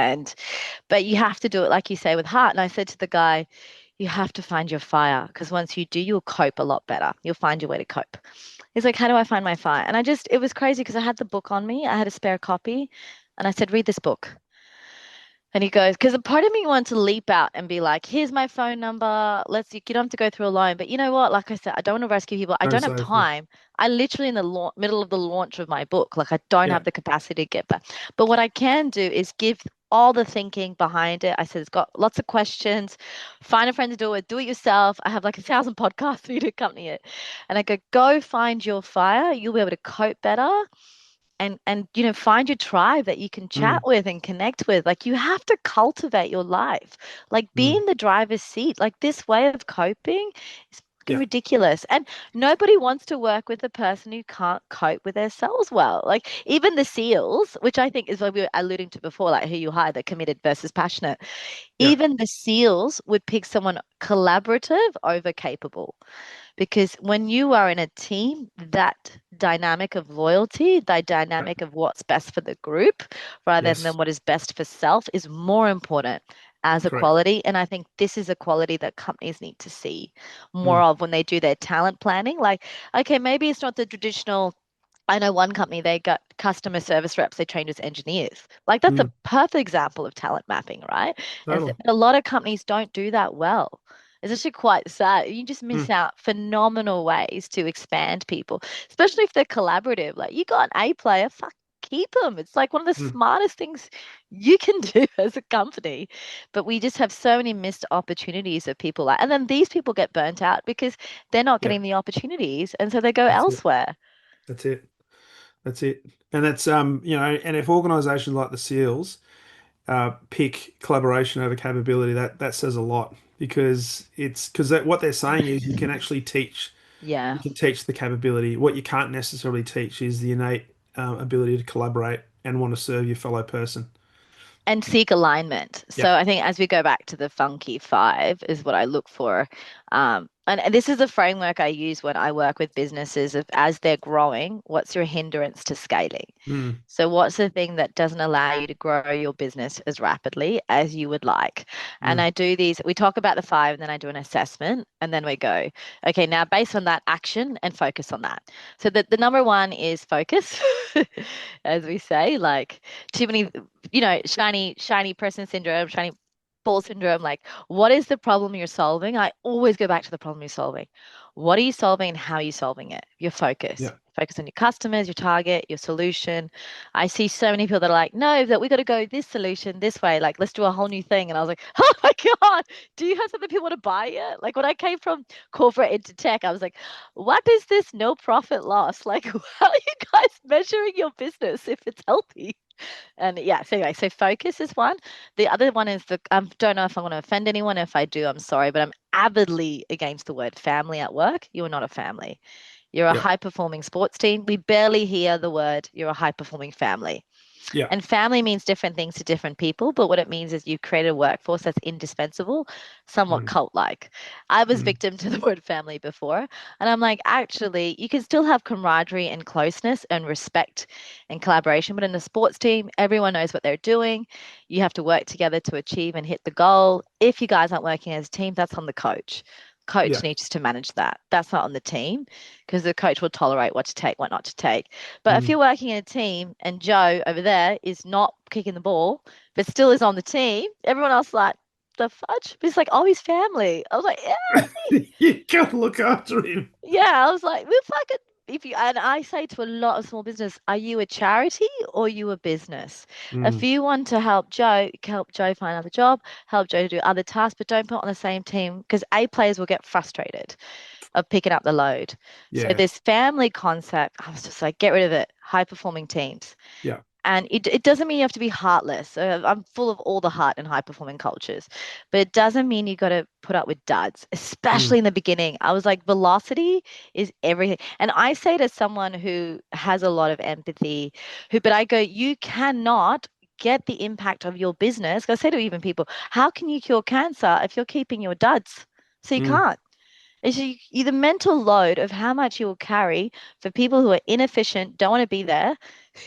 But you have to do it, like you say, with heart. And I said to the guy, you have to find your fire because once you do, you'll cope a lot better. You'll find your way to cope. He's like, how do I find my fire? And it was crazy because I had the book on me. I had a spare copy. And I said, read this book. And he goes, because a part of me wanted to leap out and be like, here's my phone number. You don't have to go through alone. But you know what? Like I said, I don't want to rescue people. I Don't don't have say yeah. time. I literally in the middle of the launch of my book, like I don't Yeah. have the capacity to get back. But what I can do is give all the thinking behind it. I said, it's got lots of questions. Find a friend to do it yourself. I have like 1,000 podcasts for you to accompany it. And I go find your fire. You'll be able to cope better and find your tribe that you can chat Mm, with and connect with. Like you have to cultivate your life, like be mm, in the driver's seat. Like this way of coping is fucking yeah. ridiculous, and nobody wants to work with a person who can't cope with themselves well. Like even the seals, which I think is what we were alluding to before, like who you hire, the committed versus passionate. Yeah. Even the seals would pick someone collaborative over capable Because when you are in a team, that dynamic of loyalty, the Yeah. dynamic of what's best for the group rather than Yes. what is best for self is more important as a Correct. quality. And I think this is a quality that companies need to see more Mm. of when they do their talent planning. Like, okay, maybe it's not the traditional. I know one company, they got customer service reps, they trained as engineers. Like that's a Mm. perfect example of talent mapping, right? Totally. But a lot of companies don't do that well. It's actually quite sad. You just miss Mm. out phenomenal ways to expand people, especially if they're collaborative. Like you got an A player, fuck, keep them. It's like one of the Mm. smartest things you can do as a company. But we just have so many missed opportunities of people like, and then these people get burnt out because they're not Yeah. getting the opportunities, and so they go That's it. elsewhere. That's it. That's it. And that's and if organisations like the SEALs pick collaboration over capability, that says a lot because what they're saying is Yeah. you can teach the capability. What you can't necessarily teach is the innate ability to collaborate and want to serve your fellow person. And seek alignment. Yeah. So I think as we go back to the funky five is what I look for. And this is a framework I use when I work with businesses of as they're growing, what's your hindrance to scaling? Mm. So what's the thing that doesn't allow you to grow your business as rapidly as you would like? And Mm. I do these, we talk about the five, and then I do an assessment, and then we go, okay, now based on that action and focus on that. So the number one is focus, as we say, like too many shiny person syndrome, shiny ball syndrome. Like, what is the problem you're solving? I always go back to the problem you're solving. What are you solving and how are you solving it? Your focus. Yeah. Focus on your customers, your target, your solution. I see so many people that are like, no, that we got to go this solution this way. Like, let's do a whole new thing. And I was like, oh my God, do you have something people want to buy yet? Like, when I came from corporate into tech, I was like, what is this no profit loss? Like, how are you guys measuring your business if it's healthy? And yeah, so anyway, so focus is one. The other one is the I don't know if I want to offend anyone. If I do, I'm sorry, but I'm avidly against the word family at work. You are not a family. You're a Yeah. high performing sports team. We barely hear the word you're a high performing family. Yeah. And family means different things to different people, but what it means is you create a workforce that's indispensable, somewhat Mm. cult-like. I was Mm. victim to the word family before, and I'm like, actually, you can still have camaraderie and closeness and respect and collaboration, but in a sports team, everyone knows what they're doing. You have to work together to achieve and hit the goal. If you guys aren't working as a team, that's on the coach. Coach Yeah. needs to manage that. That's not on the team because the coach will tolerate what to take, what not to take. But if Mm. you're working in a team and Joe over there is not kicking the ball, but still is on the team, everyone else is like, the fudge? But it's like, oh, he's family. I was like, yeah, You gotta look after him. yeah. I was like, we fucking if you and I say to a lot of small business, are you a charity or are you a business? If Mm. you want to help Joe find another job, help Joe to do other tasks, but don't put on the same team because A players will get frustrated of picking up the load. So Yeah. this family concept, I was just like, get rid of it. High performing teams. Yeah. And it doesn't mean you have to be heartless. I'm full of all the heart in high performing cultures, but it doesn't mean you got to put up with duds, Mm. especially in the beginning. I was like, velocity is everything. And I say to someone who has a lot of empathy, but I go, you cannot get the impact of your business. I say to even people, how can you cure cancer if you're keeping your duds? So you Mm. can't. It's the mental load of how much you will carry for people who are inefficient, don't want to be there,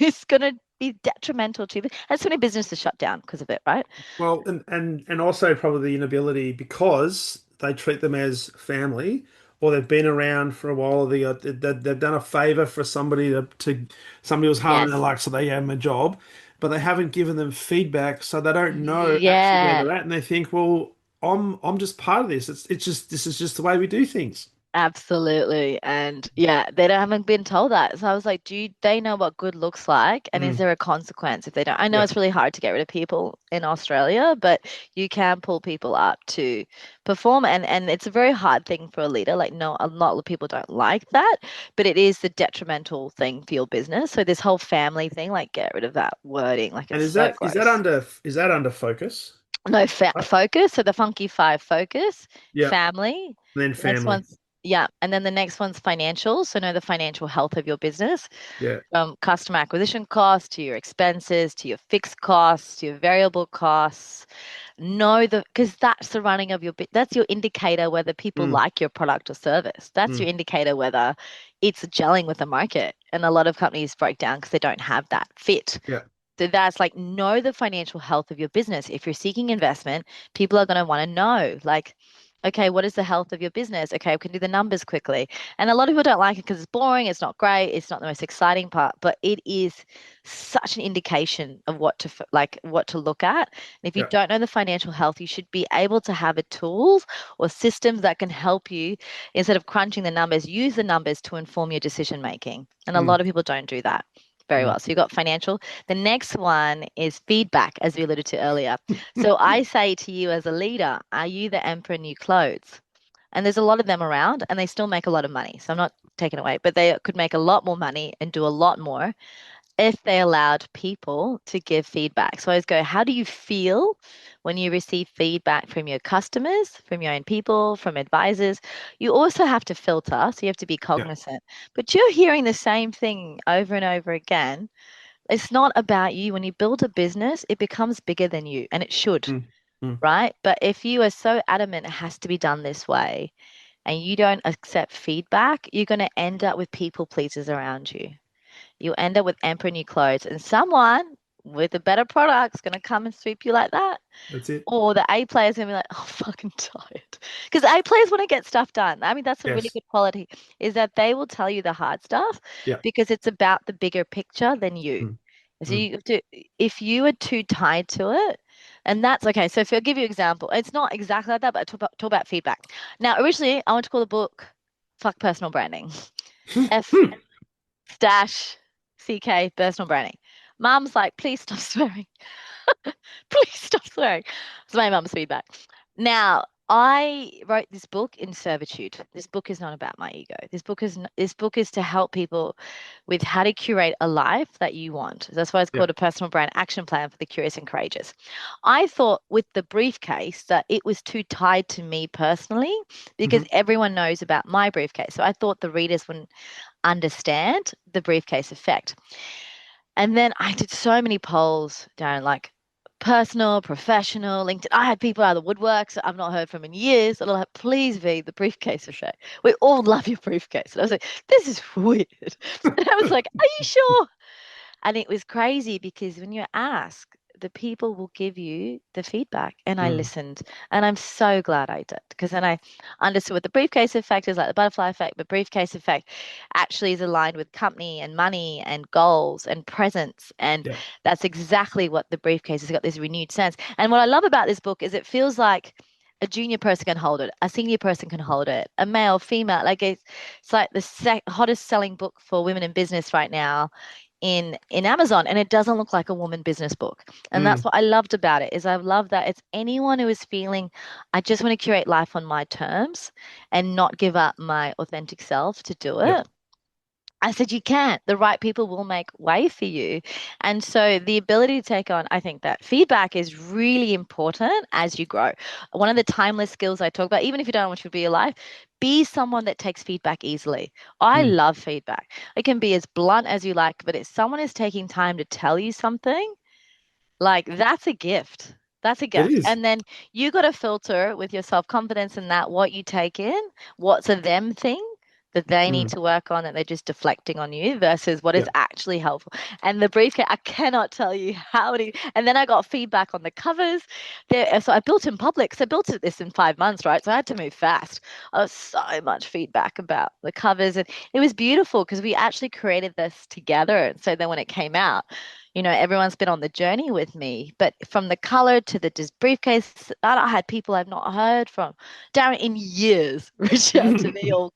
is going to be detrimental to you. And so many businesses shut down because of it, right? Well, and also probably the inability because they treat them as family, or they've been around for a while. They've done a favor for somebody to somebody was harming their Yes. luck, so they gave them a job, but they haven't given them feedback, so they don't know actually where Yeah. they're at, and they think, well, I'm just part of this. It's just this is just the way we do things. Absolutely. And yeah, haven't been told that. So I was like, they know what good looks like? And is Mm. there a consequence if they don't? I know Yeah. it's really hard to get rid of people in Australia, but you can pull people up to perform. And it's a very hard thing for a leader. Like, no, a lot of people don't like that, but it is the detrimental thing for your business. So this whole family thing, like, get rid of that wording. Like, And it's is so gross. that under focus? No, Right? focus. So the funky five focus, Yeah. family. And then The next family. one's Yeah. And then the next one's financial. So know the financial health of your business, Yeah. from customer acquisition costs to your expenses to your fixed costs to your variable costs. Know the, because that's the running of your bit. That's your indicator whether people Mm, like your product or service. That's mm, your indicator whether it's gelling with the market. And a lot of companies break down because they don't have that fit. yeah. So that's like, know the financial health of your business. If you're seeking investment, people are going to want to know, like, okay, what is the health of your business? Okay, we can do the numbers quickly. And a lot of people don't like it because it's boring, it's not great, it's not the most exciting part, but it is such an indication of what to like what to look at. And if you Yeah. don't know the financial health, you should be able to have a tools or systems that can help you instead of crunching the numbers, use the numbers to inform your decision making. And a Mm, lot of people don't do that very mm. well. So you've got financial. The next one is feedback, as we alluded to earlier. So I say to you as a leader, are you the emperor in new clothes? And there's a lot of them around and they still make a lot of money. So I'm not taking away, but they could make a lot more money and do a lot more if they allowed people to give feedback. So I always go, how do you feel when you receive feedback from your customers, from your own people, from advisors? You also have to filter, so you have to be Yeah. cognizant. But you're hearing the same thing over and over again. It's not about you. When you build a business, it becomes bigger than you, and it should, Mm, mm. right? But if you are so adamant it has to be done this way and you don't accept feedback, you're going to end up with people pleasers around you. You'll end up with emperor new clothes, and someone with a better product is going to come and sweep you like that. That's it. Or the A player's gonna be like, oh, fucking tired. Because A players want to get stuff done. I mean, that's a really Yes. good quality, is that they will tell you the hard stuff Yeah. because it's about the bigger picture than you. Mm, So mm. you have to, if you are too tied to it, and that's okay. So if I'll give you an example, it's not exactly like that, but I talk about feedback. Now, originally, I want to call the book Fuck Personal Branding. F dash CK Personal Branding. Mum's like, please stop swearing. Please stop swearing. It's my mum's feedback. Now, I wrote this book in servitude. This book is not about my ego. This book is to help people with how to curate a life that you want. That's why it's Yeah. called a personal brand action plan for the curious and courageous. I thought with the briefcase that it was too tied to me personally because Hmm. everyone knows about my briefcase. So I thought the readers wouldn't understand the briefcase effect. And then I did so many polls, Darren, like personal, professional, LinkedIn. I had people out of the woodworks that I've not heard from in years. And I'm like, please, V, the briefcase effect. We all love your briefcase. And I was like, this is weird. And I was like, are you sure? And it was crazy because when you ask, the people will give you the feedback. And I Mm. listened. And I'm so glad I did because then I understood what the briefcase effect is, like the butterfly effect. But briefcase effect actually is aligned with company and money and goals and presence. And Yeah. that's exactly what the briefcase has got, this renewed sense. And what I love about this book is it feels like a junior person can hold it, a senior person can hold it, a male, female. Like it's like the hottest selling book for women in business right now in Amazon, and it doesn't look like a woman business book. And that's Mm. what I loved about it, is I love that it's anyone who is feeling I just want to curate life on my terms and not give up my authentic self to do Yeah. it. I said, you can't. The right people will make way for you. And so the ability to take on, I think that feedback is really important as you grow. One of the timeless skills I talk about, even if you don't want to be alive, be someone that takes feedback easily. I Mm. love feedback. It can be as blunt as you like, but if someone is taking time to tell you something, like that's a gift. That's a It gift. is. And then you got to filter with your self-confidence in that what you take in, what's a them thing that they need Mm. to work on that they're just deflecting on you versus what is Yeah. actually helpful. And the briefcase, I cannot tell you how many. And then I got feedback on the covers. There, so I built in public. So I built this in 5 months, right? So I had to move fast. I was so much feedback about the covers, and it was beautiful because we actually created this together. And so then when it came out, everyone's been on the journey with me. But from the color to the briefcase, I had people I've not heard from down in years reach out to me or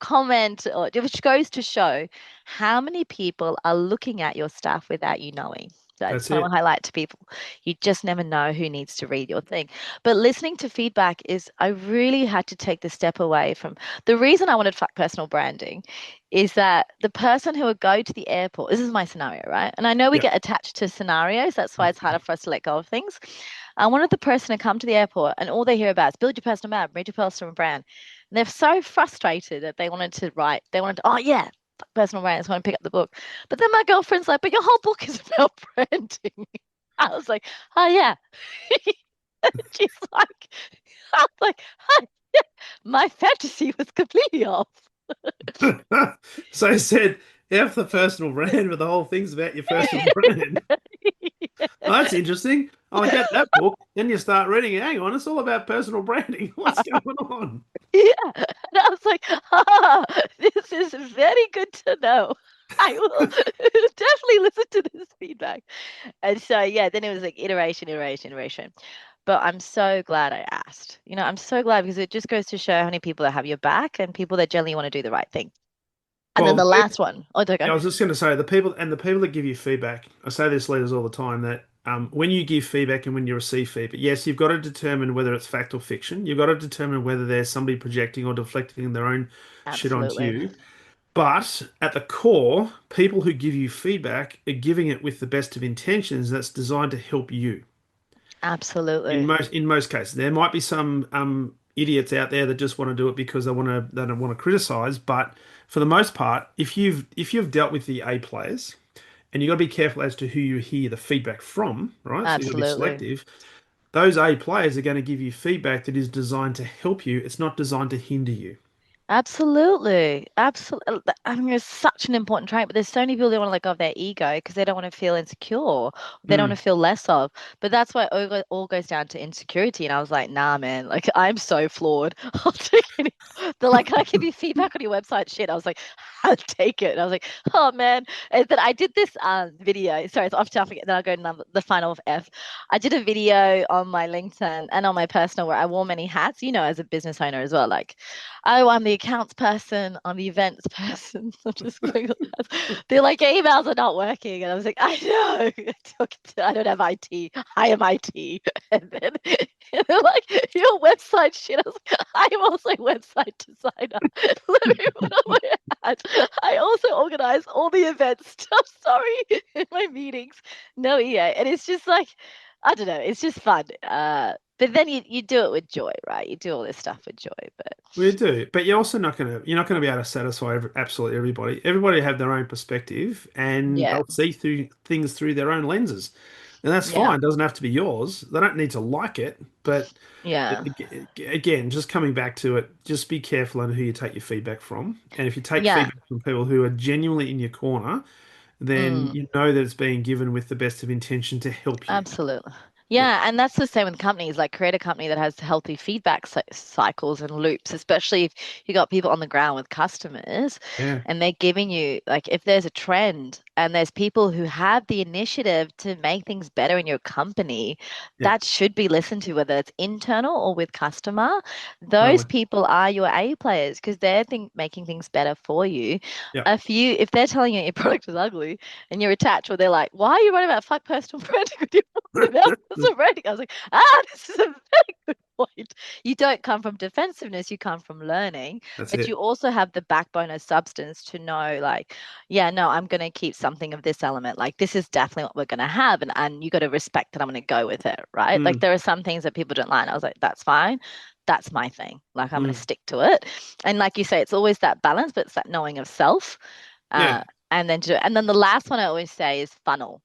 comment, which goes to show how many people are looking at your stuff without you knowing. I That's just want to it. highlight to people, you just never know who needs to read your thing. But listening to feedback is, I really had to take the step away from the reason I wanted personal branding is that the person who would go to the airport, this is my scenario, right? And I know we Yeah. get attached to scenarios. That's why it's harder for us to let go of things. I wanted the person to come to the airport and all they hear about is build your personal brand, read your personal brand. And they're so frustrated that they wanted to write, they wanted to, oh yeah, personal brand, I just want to pick up the book. But then my girlfriend's like, but your whole book is about branding. I was like, oh yeah. She's like, I was like, oh, yeah. My fantasy was completely off. So I said, F the personal brand, but the whole thing's about your personal brand. Oh, that's interesting. I'll get that book. Then you start reading it. Hang on, it's all about personal branding. What's going on? Yeah. And I was like, ah, this is very good to know. I will definitely listen to this feedback. And so, yeah, then it was like iteration, iteration, iteration. But I'm so glad I asked. I'm so glad because it just goes to show how many people that have your back and people that generally want to do the right thing. And then Well, the last one. Oh, don't go. I was just going to say the people that give you feedback. I say this to leaders all the time that when you give feedback and when you receive feedback, yes, you've got to determine whether it's fact or fiction. You've got to determine whether there's somebody projecting or deflecting their own shit onto Absolutely. you. But at the core, people who give you feedback are giving it with the best of intentions that's designed to help you. In Absolutely. most cases, there might be some idiots out there that just want to do it because they don't want to criticize. But for the most part, if you've dealt with the A players, and you've got to be careful as to who you hear the feedback from, right? So you've got to be Absolutely. selective. Those A players are going to give you feedback that is designed to help you. It's not designed to hinder you. Absolutely. Absolutely. I mean, it's such an important trait, but there's so many people that want to let go of their ego because they don't want to feel insecure. They don't want Mm. to feel less of. But that's why all goes down to insecurity. And I was like, nah, man, like I'm so flawed. I'll take any. They're like, can I give you feedback on your website? Shit. I was like, I'll take it. And I was like, oh man. And then I did this video. Sorry, it's off topic. Then I'll go to the final of F. I did a video on my LinkedIn and on my personal where I wore many hats, as a business owner as well. Like, oh, I'm the accounts person, I'm the events person. I'm just going on that. They're like, emails are not working. And I was like, I know. I don't have IT. I am IT. And then and they're like, your website shit. I was like, I am also a website designer. Let me put on my hat. I also organize all the event stuff. Sorry, in my meetings. No EA. And it's just like, I don't know. It's just fun. But then you do it with joy, right? You do all this stuff with joy. But We do, but you're not gonna be able to satisfy absolutely everybody. Everybody have their own perspective, and yeah, they'll see through things through their own lenses, and that's yeah, fine. It doesn't have to be yours. They don't need to like it, but yeah, again, just coming back to it, just be careful on who you take your feedback from, and if you take yeah. feedback from people who are genuinely in your corner, then Mm. you know that it's being given with the best of intention to help you. Absolutely. Yeah, Yeah, and that's the same with companies. Like create a company that has healthy feedback cycles and loops, especially if you got people on the ground with customers yeah, and they're giving you, like, if there's a trend and there's people who have the initiative to make things better in your company, yeah, that should be listened to, whether it's internal or with customer. Those totally. people are your A players because they're making things better for you. Yeah. If they're telling you your product is ugly and you're attached, or they're like, why are you writing about fuck personal branding with your about personal branding? I was like, this is a very good point. You don't come from defensiveness, you come from learning, That's but you it. also have the backbone of substance to know, like, yeah, no, I'm going to keep something of this element. Like, this is definitely what we're going to have. And you got to respect that I'm going to go with it, right? Like, Mm, there are some things that people don't like. And I was like, that's fine. That's my thing. Like, I'm going to mm. stick to it. And like you say, it's always that balance, but it's that knowing of self. Yeah. Uh, and then the last one I always say is funnel.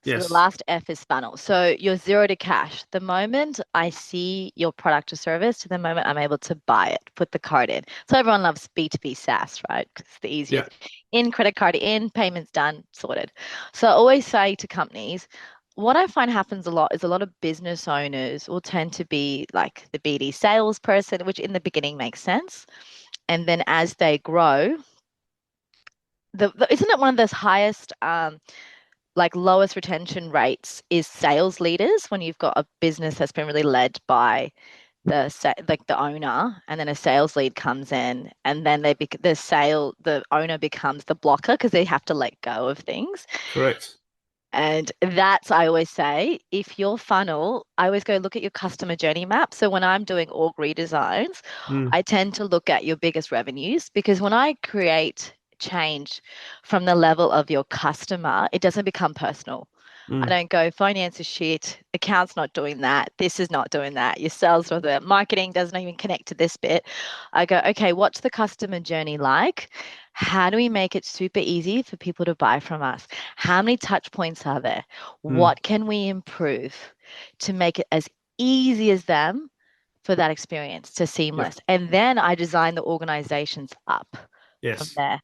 So the Yes. last F is funnel. So you're zero to cash. The moment I see your product or service to the moment I'm able to buy it, put the card in. So everyone loves B2B SaaS, right? 'Cause it's the Yeah. easiest. In, credit card in, payments done, sorted. So I always say to companies, what I find happens a lot is a lot of business owners will tend to be like the BD salesperson, which in the beginning makes sense. And then as they grow, isn't it one of those highest like lowest retention rates is sales leaders when you've got a business that's been really led by like the owner, and then a sales lead comes in and then the owner becomes the blocker because they have to let go of things. Correct. And that's, I always say, if your funnel, I always go look at your customer journey map. So when I'm doing org redesigns, Mm, I tend to look at your biggest revenues because when I create change from the level of your customer, it doesn't become personal. I mm, don't go, finance is shit, account's not doing that, this is not doing that, your sales or the marketing doesn't even connect to this bit. I go, okay, what's the customer journey like? How do we make it super easy for people to buy from us? How many touch points are there? mm. What can we improve to make it as easy as them for that experience to Yeah. seamless? And then I design the organizations up from Yes. there.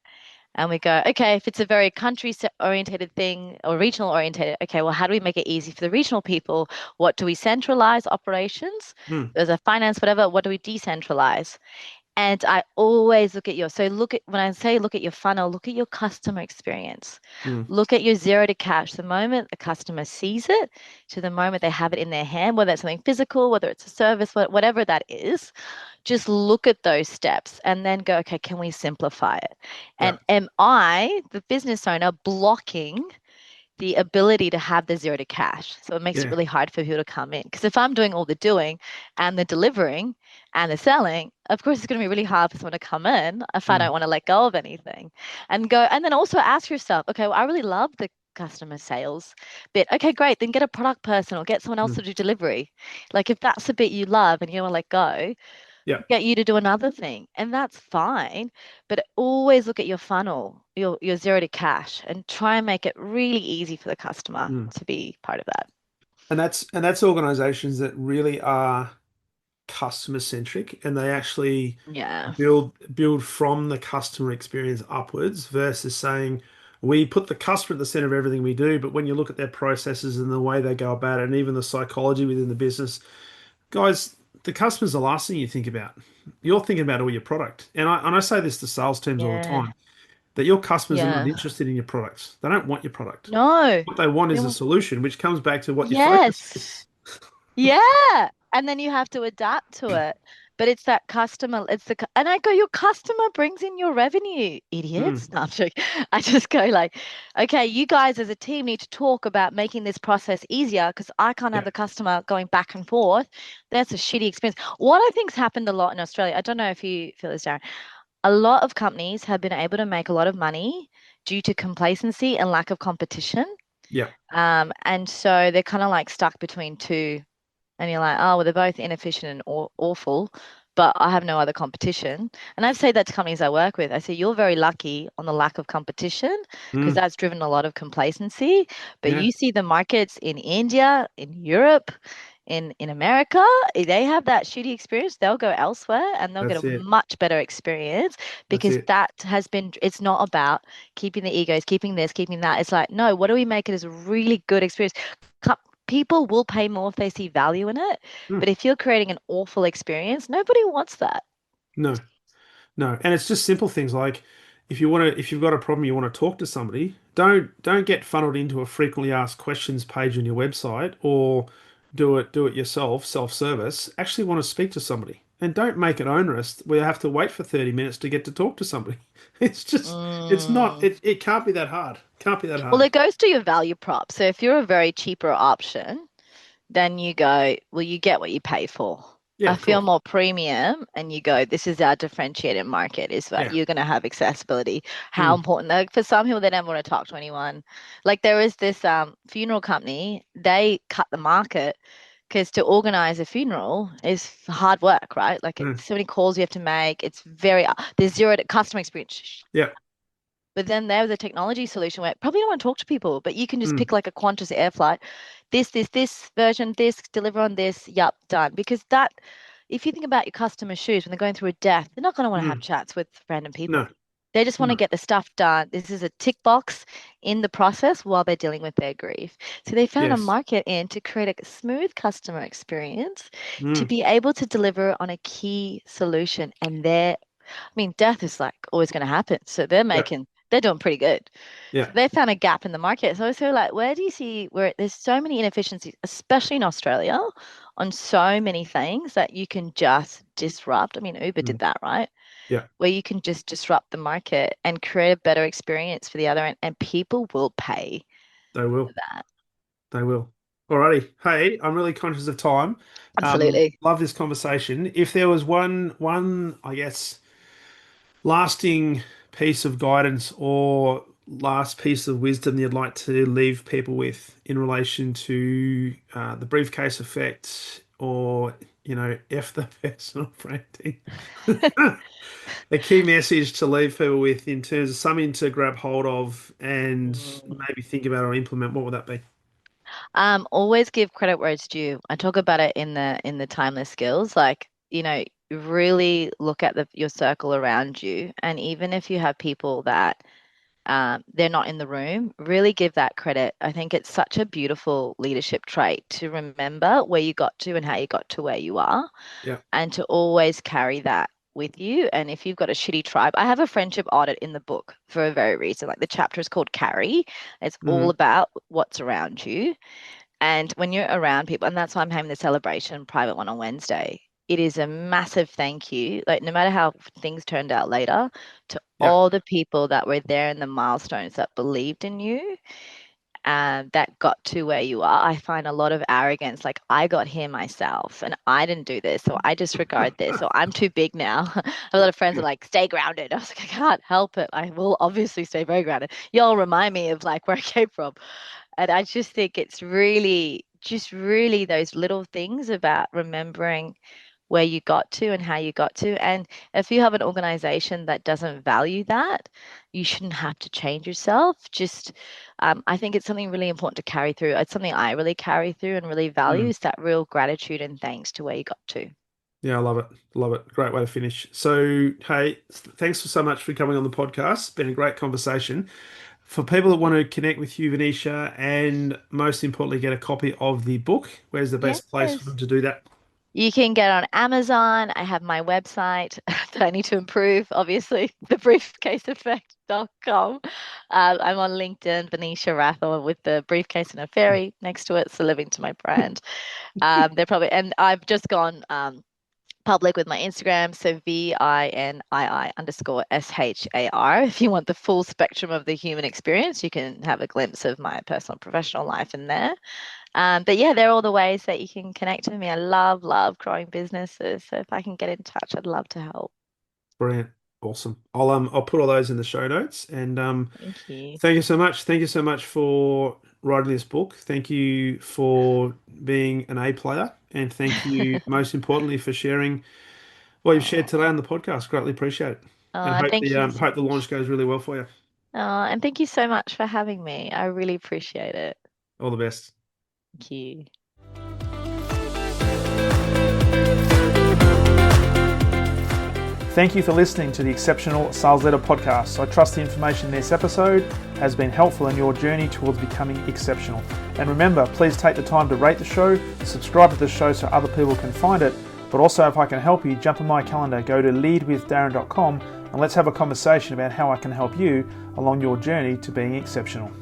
And we go, okay, if it's a very country orientated thing or regional orientated, okay, well, how do we make it easy for the regional people? What do we centralize operations? Mm, There's a finance, whatever. What do we decentralize? And I always look at so look at, when I say look at your funnel, look at your customer experience. mm. Look at your zero to cash. The moment the customer sees it to the moment they have it in their hand, whether it's something physical, whether it's a service, whatever that is, just look at those steps and then go, okay, can we simplify it? Yeah. And am I, the business owner, blocking the ability to have the zero to cash? So it makes it Yeah. really hard for people to come in. Because if I'm doing all the doing and the delivering and the selling, of course, it's going to be really hard for someone to come in if I Mm, don't want to let go of anything and go. And then also ask yourself, okay, well, I really love the customer sales bit. Okay, great. Then get a product person or get someone else to mm. do delivery. Like if that's the bit you love and you don't want to let go, Yeah. get you to do another thing, and that's fine. But always look at your funnel, your zero to cash, and try and make it really easy for the customer Mm. to be part of that. And that's organizations that really are customer centric and they actually Yeah. build from the customer experience upwards versus saying we put the customer at the center of everything we do, but when you look at their processes and the way they go about it and even the psychology within the business, guys, the customer's the last thing you think about. You're thinking about all your product. And I say this to sales teams all the Yeah. time, that your customers are not Yeah. interested in your products. They don't want your product. No. What they want They is a want- solution, which comes back to what your focus Yes. is. Yeah. And then you have to adapt to it. But it's that customer, and I go, your customer brings in your revenue, idiots. Mm, No, I'm joking. I just go like, okay, you guys as a team need to talk about making this process easier because I can't have yeah. the customer going back and forth. That's a shitty experience. What I think's happened a lot in Australia, I don't know if you feel this, Darren, a lot of companies have been able to make a lot of money due to complacency and lack of competition. Yeah. And so they're kind of like stuck between two and you're like, oh, well, they're both inefficient and awful, but I have no other competition. And I've said that to companies I work with. I say, you're very lucky on the lack of competition because Mm, that's driven a lot of complacency. But yeah. you see the markets in India, in Europe, in America, they have that shitty experience. They'll go elsewhere and they'll get That's a it. much better experience That's because it. that has been, it's not about keeping the egos, keeping this, keeping that. It's like, no, what do we make it as a really good experience? People will pay more if they see value in it. Mm, But if you're creating an awful experience, nobody wants that. no. No, and it's just simple things like if you've got a problem you want to talk to somebody, don't get funneled into a frequently asked questions page on your website or do it yourself, self-service. Actually want to speak to somebody. And don't make it onerous where you have to wait for 30 minutes to get to talk to somebody. It's not Mm. it can't be that hard. Can't be that Well, hard. it goes to your value prop. So if you're a very cheaper option, then you go, well, you get what you pay for. Yeah, I of feel course. more premium, and you go, this is our differentiated market, is that Yeah. you're going to have accessibility. How Mm, important, like for some people, they never want to talk to anyone. Like there is this funeral company, they cut the market because to organize a funeral is hard work, right? Like mm, it's so many calls you have to make. It's very, there's zero to customer experience. yeah. But then there was a technology solution where probably don't want to talk to people, but you can just Mm, pick like a Qantas air flight, this version, this, deliver on this, yup, done. Because that, if you think about your customer shoes when they're going through a death, they're not going to want to have mm, chats with random people. no. They just want to No. get the stuff done. This is a tick box in the process while they're dealing with their grief. So they found a Yes. market in to create a smooth customer experience to Mm, be able to deliver on a key solution. And I mean, death is like always going to happen. So yeah. they're doing pretty good. So Yeah. they found a gap in the market. So I was sort of like, where do you see where there's so many inefficiencies, especially in Australia, on so many things that you can just disrupt? I mean, Uber did Mm, that, right? yeah. Where you can just disrupt the market and create a better experience for the other end, and people will pay. They will. that. They will. Alrighty. Hey, I'm really conscious of time. Absolutely. Love this conversation. If there was one, I guess, lasting piece of guidance or last piece of wisdom you'd like to leave people with in relation to the briefcase effect or, F the personal branding. A key message to leave people with in terms of something to grab hold of and Mm. maybe think about or implement, what would that be? Always give credit where it's due. I talk about it in the timeless skills, like, really look at your circle around you, and even if you have people that they're not in the room, really give that credit. I think it's such a beautiful leadership trait to remember where you got to and how you got to where you are, Yeah. and to always carry that with you. And if you've got a shitty tribe, I have a friendship audit in the book for a very reason. Like the chapter is called Carry. It's all Hmm. about what's around you. And when you're around people, and that's why I'm having the celebration private one on Wednesday, it is a massive thank you. Like, no matter how things turned out later, to Yeah. all the people that were there in the milestones that believed in you and that got to where you are. I find a lot of arrogance, like I got here myself and I didn't do this, so I disregard this, so I'm too big now. A lot of friends are like, stay grounded. I was like, I can't help it. I will obviously stay very grounded. Y'all remind me of like where I came from. And I just think it's really, just really those little things about remembering where you got to and how you got to. And if you have an organization that doesn't value that, you shouldn't have to change yourself. Just, I think it's something really important to carry through. It's something I really carry through and really value Mm. is that real gratitude and thanks to where you got to. Yeah, I love it. Love it. Great way to finish. So, hey, thanks so much for coming on the podcast. It's been a great conversation. For people that want to connect with you, Venetia, and most importantly, get a copy of the book, where's the best place for them Yes. to do that? You can get on Amazon. I have my website that I need to improve, obviously, thebriefcaseeffect.com. I'm on LinkedIn, Vinisha Rathod, with the briefcase and a fairy next to it, so living to my brand. They're probably, and I've just gone public with my Instagram, so VINII_SHAR. If you want the full spectrum of the human experience, you can have a glimpse of my personal and professional life in there. But yeah, they're all the ways that you can connect with me. I love growing businesses. So if I can get in touch, I'd love to help. Brilliant. Awesome. I'll put all those in the show notes. And Thank you. thank you so much. Thank you so much for writing this book. Thank you for being an A player. And thank you most importantly for sharing what you've shared Oh, today on the podcast. Greatly appreciate it. And and thank you so hope the launch much. goes really well for you. And thank you so much for having me. I really appreciate it. All the best. Thank you. Thank you for listening to the Exceptional Sales Leader podcast. I trust the information in this episode has been helpful in your journey towards becoming exceptional. And remember, please take the time to rate the show, subscribe to the show so other people can find it. But also, if I can help you, jump on my calendar, go to leadwithdarren.com and let's have a conversation about how I can help you along your journey to being exceptional.